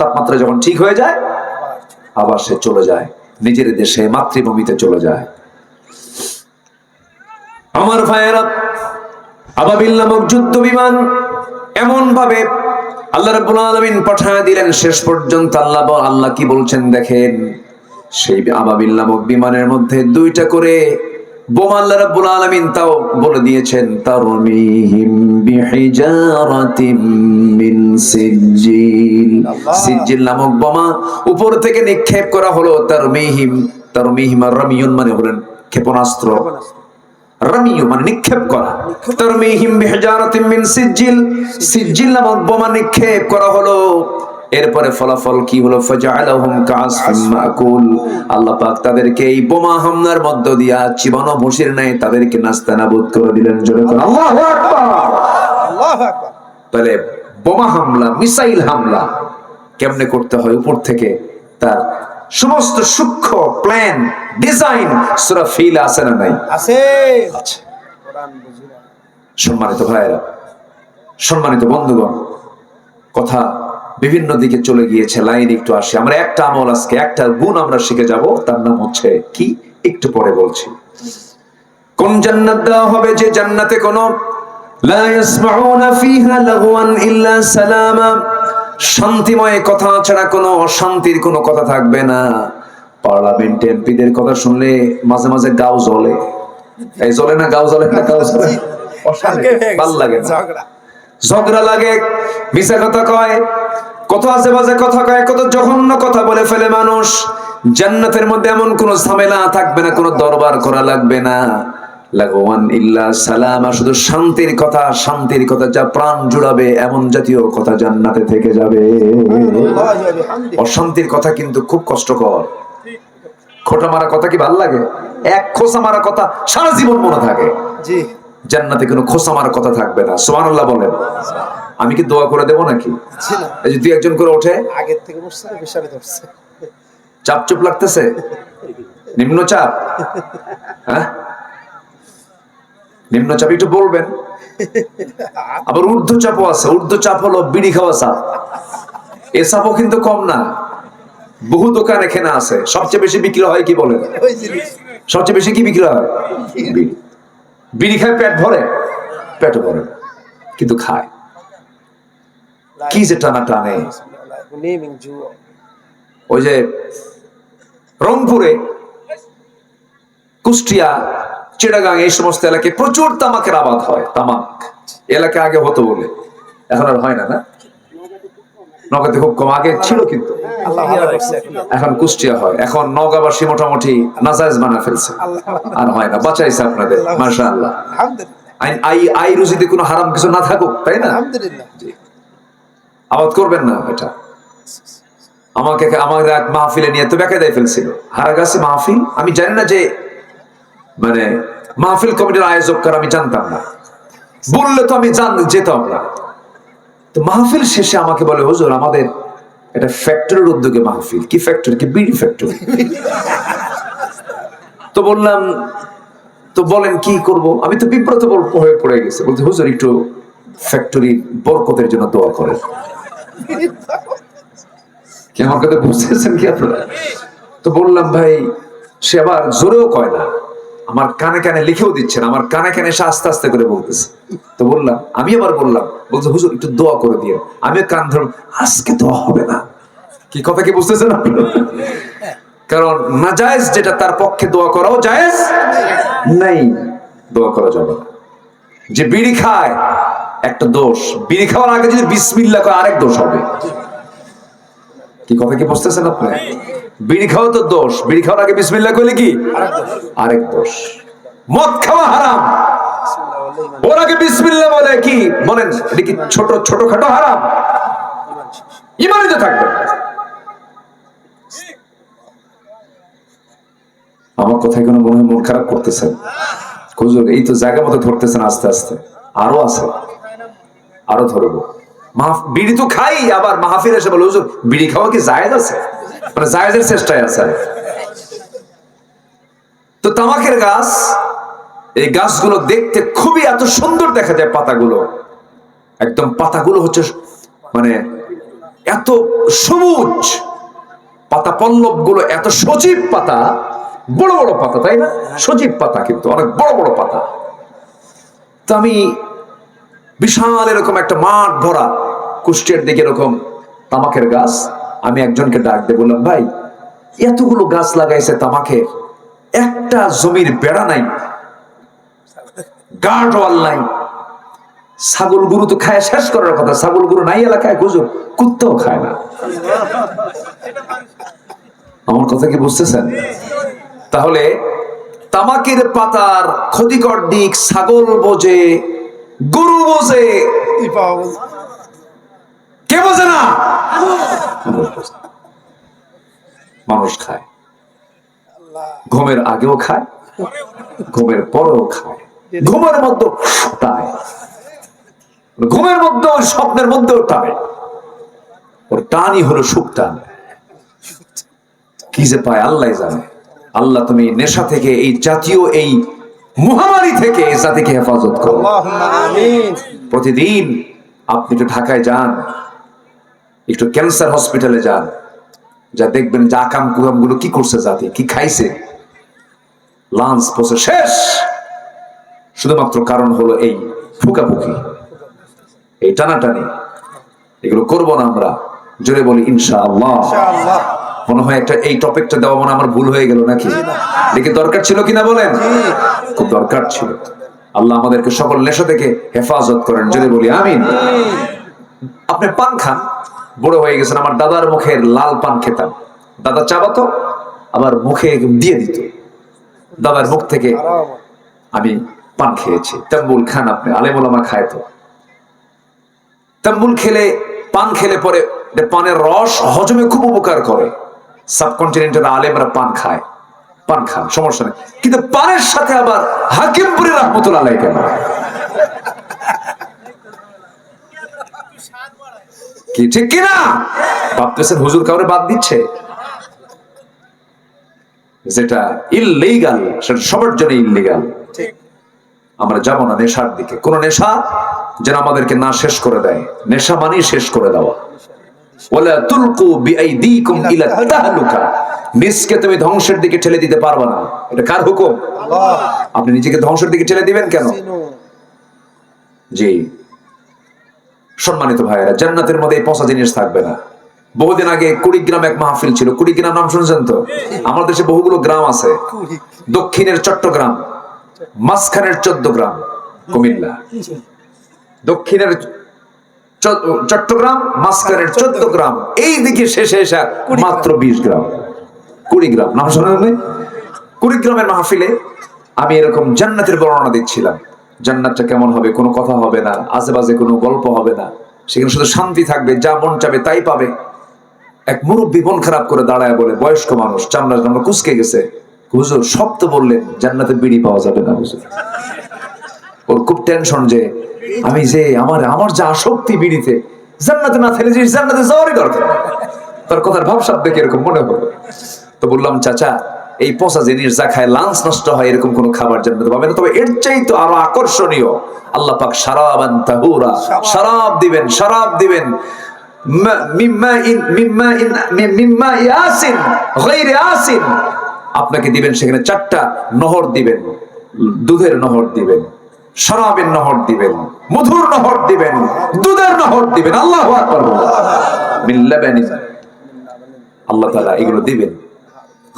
তাপমাত্রা যখন ঠিক হয়ে যায় আবার সে চলে যায় নিজের দেশে, মাতৃভূমিতে চলে যায়। আমার ভাইয়েরা, আবাবিল নামক যুদ্ধ বিমান এমন ভাবে আল্লাহ রাব্বুল আলামিন পাঠিয়ে দিলেন, শেষ পর্যন্ত আল্লাহ কি বলছেন দেখেন। সেই আবাবিল নামক বিমানের মধ্যে 2টা করে বোমা আল্লাহ রাব্বুল আলামিন তাও বলে দিয়েছেন, তারমিহিম বিহিজারাতিম মিন সিজ্জিল। সিজ্জিল নামক বোমা উপর থেকে নিক্ষেপ করা হলো। তারমিহিম আর রামিয়ুন মানে হলেন ক্ষেপণাস্ত্র, রামিয়ু মানে নিক্ষেপ করা। তারমিহিম বিহিজারাতিম মিন সিজ্জিল, সিজ্জিল নামক বোমা নিক্ষেপ করা হলো। এরপরে ফলাফল কি হলো? ফাজআলাহুম কাআসফিম মাকুল। আল্লাহ পাক তাদেরকে এই বোমা হামলার মধ্য দিয়া জীবাণু ভুসির ন্যায় তাদেরকে নাস্তানাবুদ করে দিলেন। জোরে করে আল্লাহু আকবার। আল্লাহু আকবার। তাহলে বোমা হামলা, মিসাইল হামলা কেমনে করতে হয়, উপর থেকে তার সমস্ত সূক্ষ্ম প্ল্যান, ডিজাইন সূরা ফিল আছে না নাই? আছে। আচ্ছা। কোরআন বুঝি না। সম্মানিত ভাইয়েরা, সম্মানিত বন্ধুগণ, কথা বিভিন্ন দিকে চলে গিয়েছে, লাইন একটু আসে। আমরা একটা আমল, আজকে একটা গুণ আমরা শিখে যাব, তার নাম হচ্ছে কি, একটু পরে বলছি। কোন জান্নাত দেওয়া হবে যে জান্নাতে কোনো লা ইয়াসমাউনা ফিহা লাগওয়ান ইল্লা সালামা, শান্তিময় কথা ছাড়া কোনো অশান্তির কোনো কথা থাকবে না। পার্লামেন্ট এমপিদের কথা শুনলে মাঝে মাঝে গাও জ্বলে। এই জ্বলে না, গাও জ্বলে না, গাও জ্বলে, অশান্তি, ভাল লাগে না, ঝগড়া। ঝগড়া লাগে, মিছা কথা কয়, কত আজে বাজে কথা কয়, কত জঘন্য কথা বলে ফেলে মানুষ। জান্নাতের মধ্যে এমন কোন ঝামেলা থাকবে না, কোনো দরবার করা লাগবে না। লাগওয়ান ইল্লা সালামা, শুধু শান্তির কথা, শান্তির কথা যা প্রাণ জুড়াবে এমন জাতীয় কথা জান্নাতে থেকে যাবে। অশান্তির কথা কিন্তু খুব কষ্টকর। খোঁটা মারা কথা কি ভাল লাগে? এক খোঁচা মারা কথা সারা জীবন মনে থাকে। জি। জান্নাতে কোনো খোঁচা মারা কথা থাকবে না। সুবহানাল্লাহ বলেন। আমি কি দোয়া করে দেব নাকি? জি না। এই যে 2-1 করে ওঠে, আগের থেকে বসছে, পেশাবে ধরছে। চাপ চুপ লাগতেছে, নিম্নচাপ, হ্যাঁ নিম্নচাপ একটু বলবেন। আবার ঊর্ধ্বচাপও আছে। ঊর্ধ্বচাপ হলো বিড়ি খাওয়া চাপ। এ চাপও কিন্তু কম না, বহু দোকান এখানে আছে। সবচেয়ে বেশি বিক্রি হয় কি বলেন? ওই জিনিস। সবচেয়ে বেশি কি বিক্রি হয়? বিড়ি। বিড়ি খায় পেট ভরে? পেট ভরে না, কিন্তু খায়। কি যে টানা টানে। নেমিং জুও। ওই যে রংপুরে, কুষ্টিয়া, চিটাগাং এই সমস্ত এলাকায় প্রচুর তামাকের আবাদ হয়। তামাক এলাকা আগে হতো বলে, এখন আর হয় না। না, নগাঁতে খুব কম, আগে ছিল কিন্তু। আল্লাহ ভালো করছে। এখন কুষ্টিয়া হয়। এখন নগাঁবাসী মোটামুটি নাজায়েজ বানা ফেলছে, আর হয় না। বাঁচাইছে আপনাদের, মাশাআল্লাহ। আলহামদুলিল্লাহ। আই রুজিতে কোনো হারাম কিছু না থাকুক, তাই না? আলহামদুলিল্লাহ। আবাদ করবেন না এটা। আমাকে আমার এক মাহফিলে নিয়ে তো বেকায়দায় ফেলছিল। হারাগাছি মাহফিল, আমি জানি না যে মানে মাহফিল কমিটির আয়োজক কার, আমি জানতাম না। বললে তো আমি যেতাম না। তো মাহফিল শেষে আমাকে বলে, হুজুর আমাদের এটা ফ্যাক্টরির উদ্যোগে মাহফিল। কি ফ্যাক্টরি? কি বিড়ি ফ্যাক্টরি। তো বললাম, তো বলেন কি করব? আমি তো বিব্রত হয়ে পড়ে গেছে। বলতে, হুজুর একটু ফ্যাক্টরি বরকতের জন্য দোয়া করেন। কি আমার কথা বুঝতেছেন কি আপনারা? তো বললাম, ভাই সে আবার জোরেও কয় না, আমার কানে কানে লিখেও দিচ্ছেন, আমার কানে কানে এসে আস্তে আস্তে করে বলতেছে। তো বললাম, আমি আবার বললাম, বলছে হুজুর একটু দোয়া করে দিয়ে। আমি কান ধর, আজকে দোয়া হবে না। কি কথা কি বুঝতেছেন আপনারা? কারণ নাজায়েজ যেটা, তার পক্ষে দোয়া করাও জায়েজ নাই, দোয়া করা যাবে না। যে বিড়ি খায় একটা দোষ, বিড়ি খাওয়ার আগে যদি বিসমিল্লাহ কয় আরেক দোষ হবে। কি কথা কি বুঝতেছেন আপনি? বিড়ি খাওয়া তো দোষ, বিড়ি খাওয়ার আগে বিসমিল্লাহ কইলে কি আরেক দোষ। মদ খাওয়া হারাম, ওর আগে বিসমিল্লাহ বলে কি বলেন, এটা কি ছোটখাটো হারাম? ইমানই তো থাকবে। আমার কথায় কোনো মনে হয় মন খারাপ করতেছেন? হুজুর এই তো জায়গা মতো ধরতেছেন, আস্তে আস্তে আরো আছে, আরো ধরবো। বিড়ি তো খাই, আবার মাহফিল এসে বলে হুজুর বিড়ি খাওয়া কি জায়েজ আছে, মানে জায়েজের চেষ্টায় আছে। তো তামাকের গাছ, এই গাছগুলো দেখতে খুবই এত সুন্দর দেখা যায়, পাতাগুলো একদম, পাতাগুলো হচ্ছে মানে এত সবুজ, পাতা পল্লব গুলো এত সজীব পাতা, বড় বড় পাতা, তাই না? সজীব পাতা, কিন্তু অনেক বড় বড় পাতা। তো আমি বিশাল এরকম একটা মাঠ ভরা কুষ্টিয়ার দিকে এরকম তামাকের গাছ, আমি একজনকে ডাক দিয়ে বললাম, ভাই এতগুলো গাছ লাগাইছে তামাকের, একটা জমির বেড়া নাই, গার্ড ওয়াল নাই, ছাগল গরু তো খায় শেষ করার কথা, ছাগল গরু নাই এলাকায়, হুজুর কুত্তাও খায় না। আমার কথা কি বুঝতেছেন? তাহলে তামাকের পাতার ক্ষতিকর দিক ছাগল বোঝে, গরু বোঝে, কে বোঝে না? মানুষ খায়, ঘুমের আগেও খায়, ঘুমের পরেও খায়, ঘুমের মধ্যে টানে, ঘুমের মধ্যে স্বপ্নের মধ্যেও টানে। ওর টানই হলো সুখ টান। কি যে পায় আল্লাহ জানে। আল্লাহ তুমি নেশা থেকে, এই জাতীয় এই মহামারী থেকে এই জাতিকে হেফাজত করো। প্রতিদিন আপনি একটু ঢাকায় যান, একটু ক্যান্সার হসপিটালে যান, যা দেখবেন যে আকাম কুকাম গুলো কি করছে জাতি, কি খাইছে, লাঞ্চ পচে শেষ। শুধুমাত্র কারণ হলো এই ফুকাফুকি, এই টানাটানি। এগুলো করবো না আমরা, জোরে বলি ইনশাআল্লাহ। মনে হয় একটা এই টপিকটা দেওয়া মনে আমার ভুল হয়ে গেল নাকি? দেখে দরকার ছিল কিনা বলেন? খুব দরকার ছিল। আল্লাহ আমাদেরকে সকল নেশা থেকে হেফাজত করেন, জোরে বলি আমিন। আপনি পান খান, বড় হয়ে গেছেন। আমার দাদার মুখের লাল পান খেতাম, দাদা চাবাতো আবার মুখে দিয়ে দিত, দাদার মুখ থেকে আমি পান খেয়েছি। তাম্বুল খান আপনি, আলেম ওলামা খায় তো। তাম্বুল খেলে, পান খেলে পরে পানের রস হজমে খুব উপকার করে। সাবকন্টিনেন্টের আলেমরা পান খায়, পান খান, সমস্যা নেই। কিন্তু পানের সাথে আবার হাকিমপুরি রহমতুল্লাহ আলাইহি কেন? কি ঠিক কিনা? ভাবতেছেন হুজুর কাউরে বাদ দিচ্ছে? যেটা ইললিগাল সেটা সবার জন্য ইললিগাল। আমরা যাবো না নেশার দিকে। কোন নেশা যেন আমাদেরকে না শেষ করে দেয়। নেশা মানেই শেষ করে দেওয়া। ওয়ালা তুলকু বিআইদিকুম ইলা তাহলুকা, নিজকে তুমি ধ্বংসের দিকে ঠেলে দিতে পারবে না। এটা কার হুকুম? আল্লাহ। আপনি নিজেকে ধ্বংসের দিকে ঠেলে দিবেন কেন? জি সম্মানিত ভাইয়েরা, জান্নাতের মধ্যে এই পচা জিনিস থাকবে না। বহুদিন আগে কুড়িগ্রাম এক মাহফিল ছিল। কুড়িগ্রাম নাম শুনছেন তো? আমাদের দেশে বহুগুলো গ্রাম আছে। দক্ষিণের চট্টগ্রাম, মাঝখানের 14 গ্রাম কুমিল্লা, দক্ষিণের চট্টগ্রাম, মাঝখানের 14 গ্রাম, এই দিকে শেষে এসে মাত্র 20 গ্রাম, কুড়িগ্রাম। নাম শোনেন? কুড়িগ্রামের মাহফিলে আমি এরকম জান্নাতের বর্ণনা দিচ্ছিলাম। জান্নাতটা কেমন হবে, কোনো কথা হবে না, আজেবাজে কোনো গল্প হবে না, সেখানে শুধু শান্তি থাকবে, যা মন চাবে তাই পাবে। এক মুরব্বী মন খারাপ করে দাঁড়ায় বলে, বয়স্ক মানুষ, চামড়া চামড়া কুচকে গেছে, হুজুর সব তো বললেন জান্নাতে বিড়ি পাওয়া যাবে না হুজুর। ওর খুব টেনশন যে আমি যে আমার যা আসক্তি বিড়িতে, জান্নাতে না ফেলে যে জান্নাতে যাওয়ারই দরকার। তার কথার ভাবসাব দেখে এরকম মনে হলো। তো বললাম, চাচা এই পচা জিনিস যা খায় লাঞ্চ নষ্ট হয়, এরকম কোন খাবার জান্নাতে পাবে না। তবে এর চাই তো আরো আকর্ষণীয়, আল্লাহ পাক শারাবান তাহুরা, শরাব দিবেন, শরাব দিবেন, মিম্মা ইয়াসিন গায়রে আসিন, আপনাকে দিবেন সেখানে 4টা নহর দিবেন, দুধের নহর দিবেন, শরাবের নহর দিবেন, মধুর নহর দিবেন, দুধের নহর দিবেন। আল্লাহু আকবার। মিন লাবানিন, আল্লাহ তাআলা এগুলো দিবেন।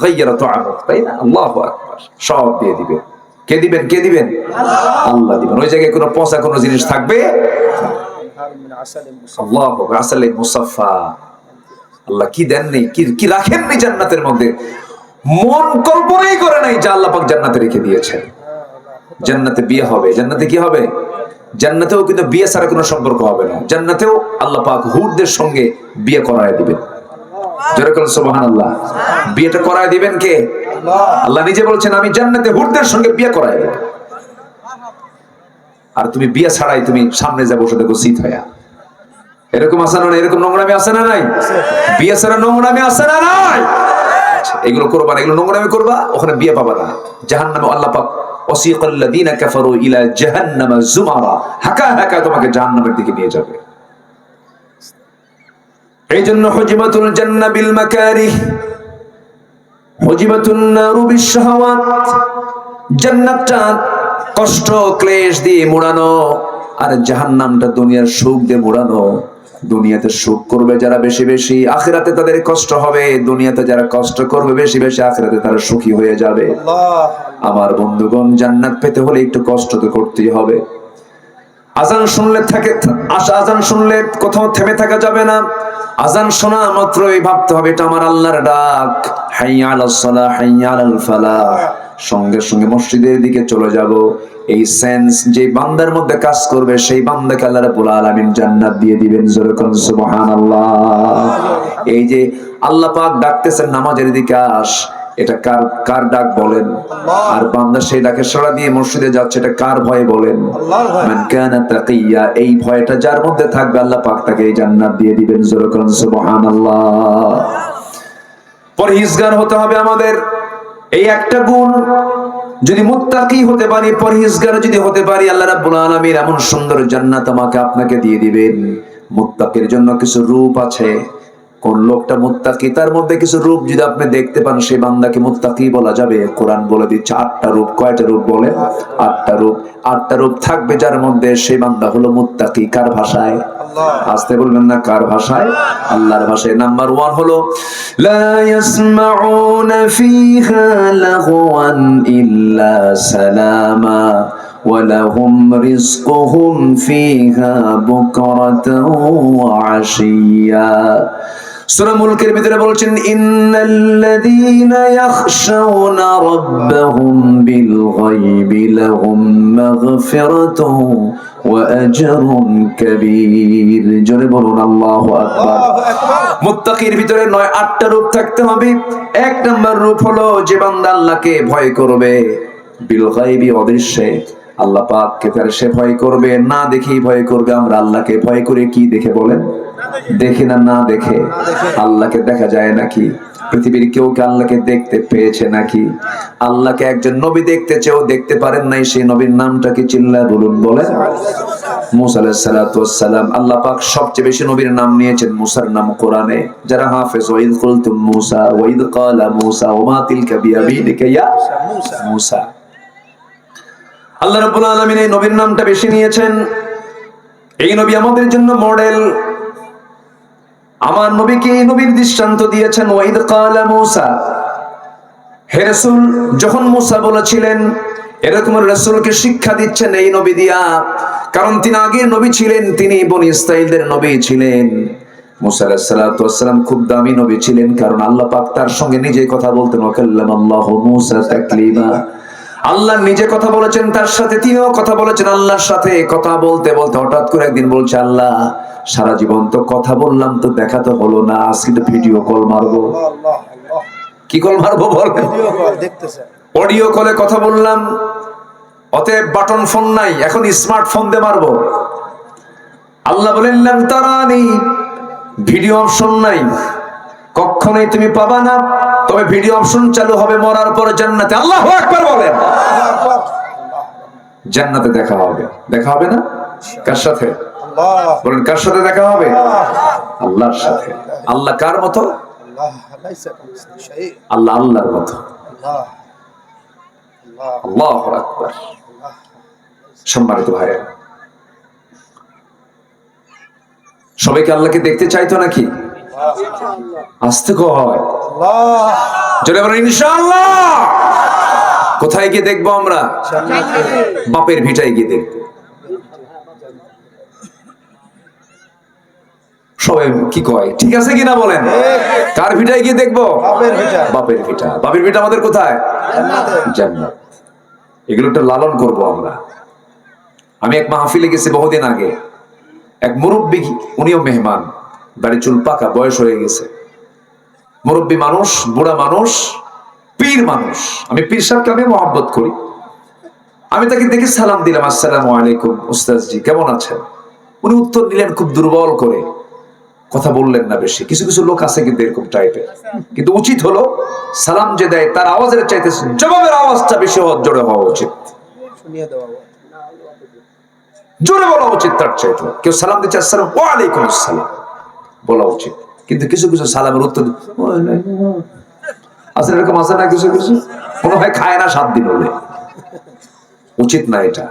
গায়রা তুআমু, তাই না? আল্লাহু আকবার। সব দিয়ে দিবেন। কে দিবেন? কে দিবেন? আল্লাহ দিবেন। ওই জায়গায় কোনো পচা কোনো জিনিস থাকবে? আল্লাহু আসলে মুসাফফা। আল্লাহ কি দেননি, কি রাখেননি জান্নাতের মধ্যে, মন কল্পনাই করে নাই যে আল্লাহ পাক জান্নাতে রেখে দিয়েছেন। জান্নাতে বিয়ে হবে, জান্নাতে কি হবে? জান্নাতেও কিন্তু বিয়ে ছাড়া কোনো সম্পর্ক হবে না। জান্নাতেও আল্লাহ পাক হুরদের সঙ্গে বিয়ে করায় দিবেন। জোরে বলেন সুবহানাল্লাহ। বিয়েটা করায় দিবেন কে? আল্লাহ নিজে বলছেন, আমি জান্নাতে হুরদের সঙ্গে বিয়ে করায় দেব। আর তুমি বিয়ে ছাড়াই তুমি সামনে যা বসে দেখো সিট হয়া, এরকম আছে না? এরকম নোংরামি আছে না নাই? বিয়ে ছাড়া নোংরামি আছে না নাই? এগুলো করবা না, এগুলো নোংরামি করবা, ওখানে বিয়ে পাবা না। জাহান্নামে আল্লাহ পাক ওয়াসিকাল্লাযীনা কাফারু ইলা জাহান্নামা যুমারা, হাকা হাকা তোমাকে জাহান্নামের দিকে নিয়ে যাবে। এই জন্য হুজিবাতুল জান্নাহ বিল মাকারিহ, হুজিবাতুন নারু বিশ শাহাওয়াত। জান্নাতটা কষ্ট ক্লেশ দিয়ে মোড়ানো, আর জাহান্নামটা দুনিয়ার সুখ দিয়ে মোড়ানো। দুনিয়াতে সুখ করবে যারা বেশি বেশি, আখিরাতে তাদের কষ্ট হবে। দুনিয়াতে যারা কষ্ট করবে বেশি বেশি, আখিরাতে তারা সুখী হয়ে যাবে। আমার বন্ধুগণ, জান্নাত পেতে হলে একটু কষ্ট তো করতেই হবে। আজান শুনলে আজান শুনলে কোথাও থেমে থাকা যাবে না। আজান শোনা মাত্রই ভাবতে হবে এটা আমার আল্লাহর ডাক। হাইয়া আলাস সালাহ, হাইয়া আলাল ফালাহ। সঙ্গে সঙ্গে মসজিদের দিকে চলে যাব। এই সেন্স যে বান্দার মধ্যে কাজ করবে, সেই বান্দাকে আল্লাহ রাব্বুল আলামিন জান্নাত দিয়ে দিবেন। জোরে কোন সুবহানাল্লাহ। এই যে আল্লাহ পাক ডাকতেছেন নামাজের দিকে আস, এটা কার ডাক বলেন? আর বান্দা সেই ডাকে সাড়া দিয়ে মসজিদে যাচ্ছে, এটা কার ভয় বলেন? মান কানা তাকিয়া। এই ভয়টা যার মধ্যে থাকবে, আল্লাহ পাক তাকে এই জান্নাত দিয়ে দিবেন। জোরে কোন সুবহানাল্লাহ। পরহেজগার হতে হবে আমাদের। এই একটা গুণ যদি মুত্তাকি হতে পারি, পরহেজগার যদি হতে পারি, আল্লাহ রাব্বুল আলামিন এমন সুন্দর জান্নাত আমাকে আপনাকে দিয়ে দিবেন। মুত্তাকির জন্য কিছু রূপ আছে। কোন লোকটা মুত্তাকি, তার মধ্যে কিছু রূপ যদি আপনি দেখতে পান, সেই বান্দাকে মুত্তাকি বলা যাবে। কোরআন বলে দিচ্ছে 8টা রূপ। কয়টা রূপ বলে? 8টা রূপ। 8টা রূপ থাকবে যার মধ্যে, সেই বান্দা হলো মুত্তাকি। কার ভাষায়? আসতে বলবেন না, কার ভাষায়? আল্লাহর ভাষায়। নাম্বার 1 হলো লা ইয়াসমাউনা ফিহা লাগওয়ান ইল্লা সালামা ওয়া লাহুম রিজকুহুম ফিহা বুকরাতান ওয়া আশিয়া। সূরা মুলকের ভিতরে বলছেন ইন্নাল্লাযীনা ইয়াখশাউনা রাব্বাহুম বিল গায়বি লাহুম মাগফিরাতুন ওয়া আজরুন কাবীর। জোরে বলুন আল্লাহু আকবার। মুত্তাকির ভিতরে 8টা রূপ থাকতে হবে। 1 নাম্বার রূপ হলো যে বান্দা আল্লাহকে ভয় করবে বিল গায়বি, অদৃশ্যে। আল্লাহ পাককে তার সে ভয় করবে, না দেখেই ভয় করবে। আমরা আল্লাহকে ভয় করে কি দেখে বলেন? দেখি না, না দেখে। আল্লাহকে দেখা যায় নাকি? পৃথিবীর কেউ কি আল্লাহকে দেখতে পেয়েছে নাকি? আল্লাহকে একজন নবী দেখতে চেয়েও দেখতে পারেন নাই। সেই নবীর নামটা কি? চিল্লায় বলুন, বলেন। মুসা আলাইহিস সালাতু ওয়াস সালাম। আল্লাহ পাক সবচেয়ে বেশি নবীর নাম নিয়েছেন মুসার নাম কোরআনে। যারা হাফেজ, ওয়াইদ কুলতুম মুসা ওয়াইদ ক্বালা মুসা ওমা তিলকা বিয়ামিনিকা ইয়া মুসা। আল্লাহ রাব্বুল আলামিন এই নবীর নামটা বেশি নিয়েছেন। এই নবী আমাদের জন্য মডেল। আমার নবীকে এই নবীর দৃষ্টান্ত দিয়েছেন। ওয়াইদ ক্বালা মুসা, হে রাসূল, যখন মুসা বলেছিলেন, এরকম রাসূলকে শিক্ষা দিচ্ছেন এই নবী দিয়া। কারণ তিনি আগের নবী ছিলেন, তিনি বনি ইসরাঈলদের নবী ছিলেন। মুসা আলাইহিস সালাতু ওয়াস সালাম খুব দামি নবী ছিলেন, কারণ আল্লাহ পাক তার সঙ্গে নিজে কথা বলতেন। ওয়া কাল্লামাল্লাহু মুসা তাকলিমা। আল্লাহ নিজে কথা বলেছেন তার সাথে, তিনিও কথা বলেছেন আল্লাহর সাথে। কথা বলতে বলতে হঠাৎ করে একদিন বলছে, আল্লাহ সারা জীবন তো কথা বললাম, তো দেখা তো হলো না, আজকে তো ভিডিও কল মারবো। কি কল মারবো বলেন? অডিও কলে কথা বললাম। অতএব বাটন ফোন নাই, এখন স্মার্টফোন দিয়ে মারবো। আল্লাহ বলেন লাম তারানি, ভিডিও অপশন নাই, কখনোই তুমি পাবা না। তবে ভিডিও অপশন চালু হবে মরার পরে জান্নাতে। আল্লাহু আকবার বলেন। জান্নাতে দেখা হবে। দেখা হবে না? কার সাথে? বলেন, কার সাথে দেখা হবে? আল্লাহর সাথে। আল্লাহ কার মতো? আল্লাহ আল্লাহর মতো। আল্লাহু আকবার। সম্মানিত ভাইরা, সবাইকে আল্লাহকে দেখতে চাইতো নাকি? আসতে কয় জোরে বলেন ইনশাআল্লাহ। কোথায় গিয়ে দেখবো আমরা? বাপের ভিটায় গিয়ে দেখবো। সবাই কি কয়? ঠিক আছে কিনা বলেন? কার ভিটায় গিয়ে দেখবো? বাপের ভিটা। বাপের ভিটা আমাদের কোথায়? জান্নাত। এগুলো একটা লালন করবো আমরা। আমি এক মাহফিলে গেছি বহুদিন আগে। এক মুরব্বী, উনিও মেহমান, দাড়ি চুল পাকা, বয়স হয়ে গেছে, মুরব্বী মানুষ, বুড়া মানুষ, পীর মানুষ। আমি পীর সাহেবকে আমি মহব্বত করি। আমি তাকে দেখে সালাম দিলাম, আসসালামু আলাইকুম উস্তাদজি, কেমন আছেন? উনি উত্তর দিলেন খুব দুর্বল করে, কথা বললেন না বেশি। কিছু কিছু লোক আছে কিন্তু এরকম টাইপের, কিন্তু উচিত হলো সালাম যে দেয় তার আওয়াজের চাইতে জবাবের আওয়াজটা বেশি জোরে হওয়া উচিত, শুনিয়ে দেওয়া জোরে বলা উচিত। তার চাইতে কেউ সালাম দিচ্ছে আসসালাম ওয়ালাইকুম আসসালাম বলা উচিত, কিন্তু কিছু কিছু সালামের উত্তর আসলে এরকম আছে না, কিছু কিছু মনে হয় খায় না 7 দিন হলে। উচিত না এটা।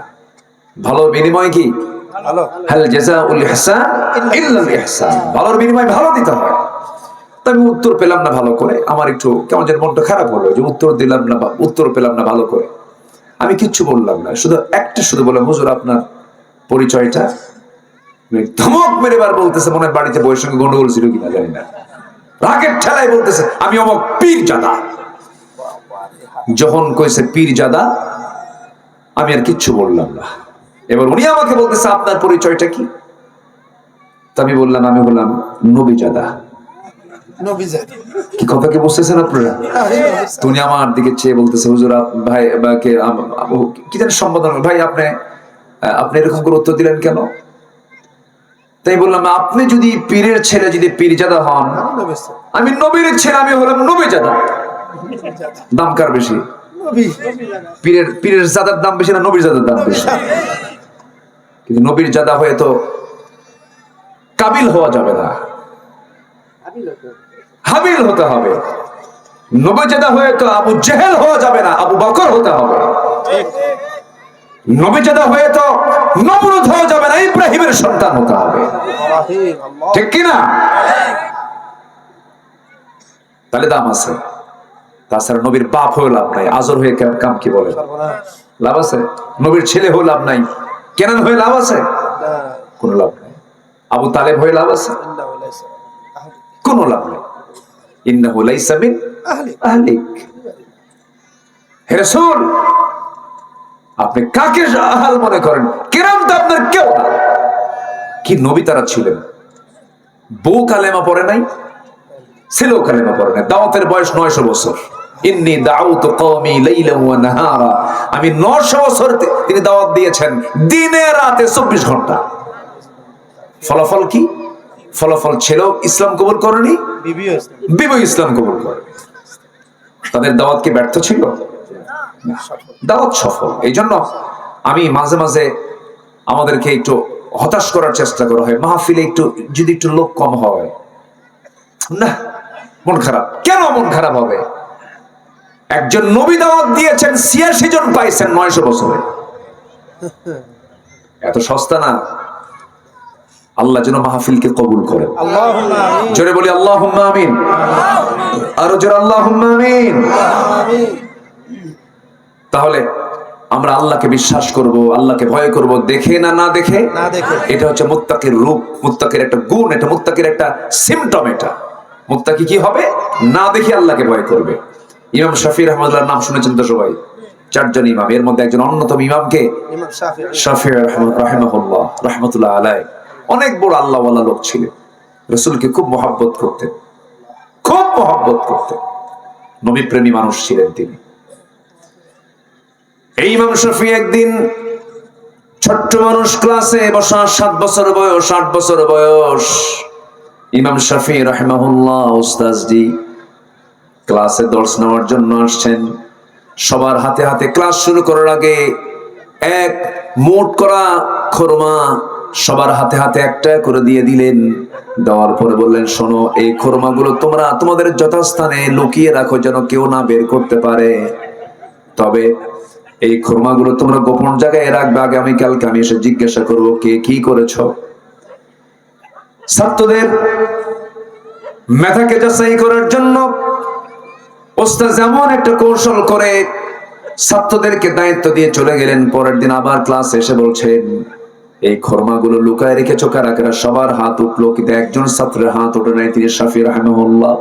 ভালো বিনিময় কি? ভালো হাল জাযাউল ইহসান ইল্লাল ইহসান। ভালোর বিনিময় ভালো দিতে হয়। তো আমি উত্তর পেলাম না ভালো করে, আমার একটু কেমন যেন মনটা খারাপ হলো যে উত্তর দিলাম না, উত্তর পেলাম না ভালো করে। আমি কিচ্ছু বললাম না, শুধু বললাম হুজুর আপনার পরিচয়টা। ধমক মেরে বার বলতেছে, মনে হয় বাড়িতে বউয়ের সঙ্গে গন্ডগোল ছিল কিনা জানি না, রাগের ঠেলায় বলতেছে আমি অমক পীরজাদা। যখন কইছে পীরজাদা আমি আর কিচ্ছু বললাম না। এবার উনি আমাকে বলতেছে আপনার পরিচয়টা কি? তো আমি বললাম আমি হলাম নবীজাদা। নবীজাত কি কথা কি বুঝতেছেন আপনারা? তুমি আমার দিকে চেয়ে বলতেছে হুজুর ভাই বা কে কি জানি সম্বোধন, ভাই আপনি এরকম করে উত্তর দিলেন কেন? তাই বললাম আপনি যদি পীরের ছেলে, যদি পীরজাদা হন, আমি নবীর ছেলে, আমি হলাম নবীজাদা। দাম কার বেশি? পীরের জাদার দাম বেশি না নবীর জাদার দাম বেশি? কিন্তু নবীর জাদা হয়ে তো কাবিল হওয়া যাবে না, হাবিল হতে হবে। নবীজাদা হয়ে তো আবু জেহেল হওয়া যাবে না, আবু বকর হতে হবে। নবীজাদা হয়ে তো নমরুদ হওয়া যাবে না, ইব্রাহিমের সন্তান হতে হবে। ঠিক কিনা? তাহলে দাম আছে। তাছাড়া নবীর বাপ হয়ে লাভ নাই, আজর হয়ে কাম কি বলে লাভ আছে? নবীর ছেলে হয়ে লাভ নাই, কেনান হয়ে লাভ আছে? কোনো লাভ নাই। আবু তালেব হয়ে লাভ আছে? কোনো লাভ নেই। ইন্নাহু লাইসা মিন আহলিক। হে রাসূল আপনি কাকে আহাল মনে করেন? কিরাম তো আপনার কেউ না। কি নবী তারা ছিলেন? বউ কালেমা পড়ে নাই, ছেলেও কালেমা পড়ে নাই। দাওয়াতের বয়স 900 বছর। ইন্নী দাউতু কওমি লাইলা ওয়া নাহারা। আমি 900 বছর তিনি দাওয়াত দিয়েছেন, দিনে রাতে 24 ঘন্টা। ফলাফল কি? ফলাফল ছিল ইসলাম কবুল করেনি, বিবি ইসলাম কবুল করে। তাদের দাওয়াত কি ব্যর্থ ছিল? দাওয়াত সফল। এই জন্য আমি মাঝে মাঝে আমাদেরকে একটু হতাশ করার চেষ্টা করা হয়, মাহফিলে যদি একটু লোক কম হয় না মন খারাপ। কেন মন খারাপ হবে? একজন নবী দাওয়াত দিয়েছেন, 86 জন পাইছেন 900 বছরে। এত সস্তা না। আল্লাহ যেন মাহফিলকে কবুল করেন। জোরে বলি আল্লাহুম্মা আমিন। আরো জোরে আল্লাহুম্মা আমিন। তাহলে আমরা আল্লাহকে বিশ্বাস করব, আল্লাহকে ভয় করব, দেখে না না দেখে। এটা হচ্ছে মুত্তাকির রূপ, মুত্তাকির একটা গুণ, এটা মুত্তাকির একটা সিম্পটম। এটা মুত্তাকি কি হবে? না দেখে আল্লাহকে ভয় করবে। ইমাম শাফি রাহমাতুল্লাহর নাম শুনেছেন তো সবাই? 4 জন ইমাম, এর মধ্যে একজন অন্যতম ইমামকে শাফি রাহিমাহুল্লাহ রাহমাতুল্লাহ আলাইহি। অনেক বড় আল্লাহওয়ালা লোক ছিলেন, রাসূলকে খুব মহব্বত করতেন, খুব মহব্বত করতেন, নবী প্রেমী মানুষ ছিলেন তিনি। এই ইমাম শাফি একদিন ছোট্ট মানুষ, ক্লাসে বসা, 7 বছর বয়স, 8 বছর বয়স। ইমাম শাফি রাহিমাহুল্লাহ উস্তাদজি ক্লাসে দর্শ নেওয়ার জন্য আসছেন। সবার হাতে হাতে ক্লাস শুরু করার আগে এক মোট করা খরমা সবার হাতে হাতে একটা করে দিয়ে দিলেন। দেওয়ার পরে বললেন, শোনো, এই খরমাগুলো তোমরা তোমাদের যথাস্থানে লুকিয়ে রাখো, যেন কেউ না বের করতে পারে। তবে এই খরমাগুলো তোমরা গোপন জায়গায় রাখবে, আগামীকালকে আমি এসে জিজ্ঞাসা করবো কে কি করেছ। ছাত্রদের মেধাকে যাচাই করার জন্য ওস্তাদ যেমন একটা কৌশল করে ছাত্রদেরকে দায়িত্ব দিয়ে চলে গেলেন। পরের দিন আবার ক্লাসে এসে বলছেন, এই খরমাগুলো লুকায় রেখেছো কারা কারা? সবার হাত উঠলো, কিন্তু একজন ছাত্রের হাত ওঠে নাই, তিনি শাফি রাহিমাহুল্লাহ।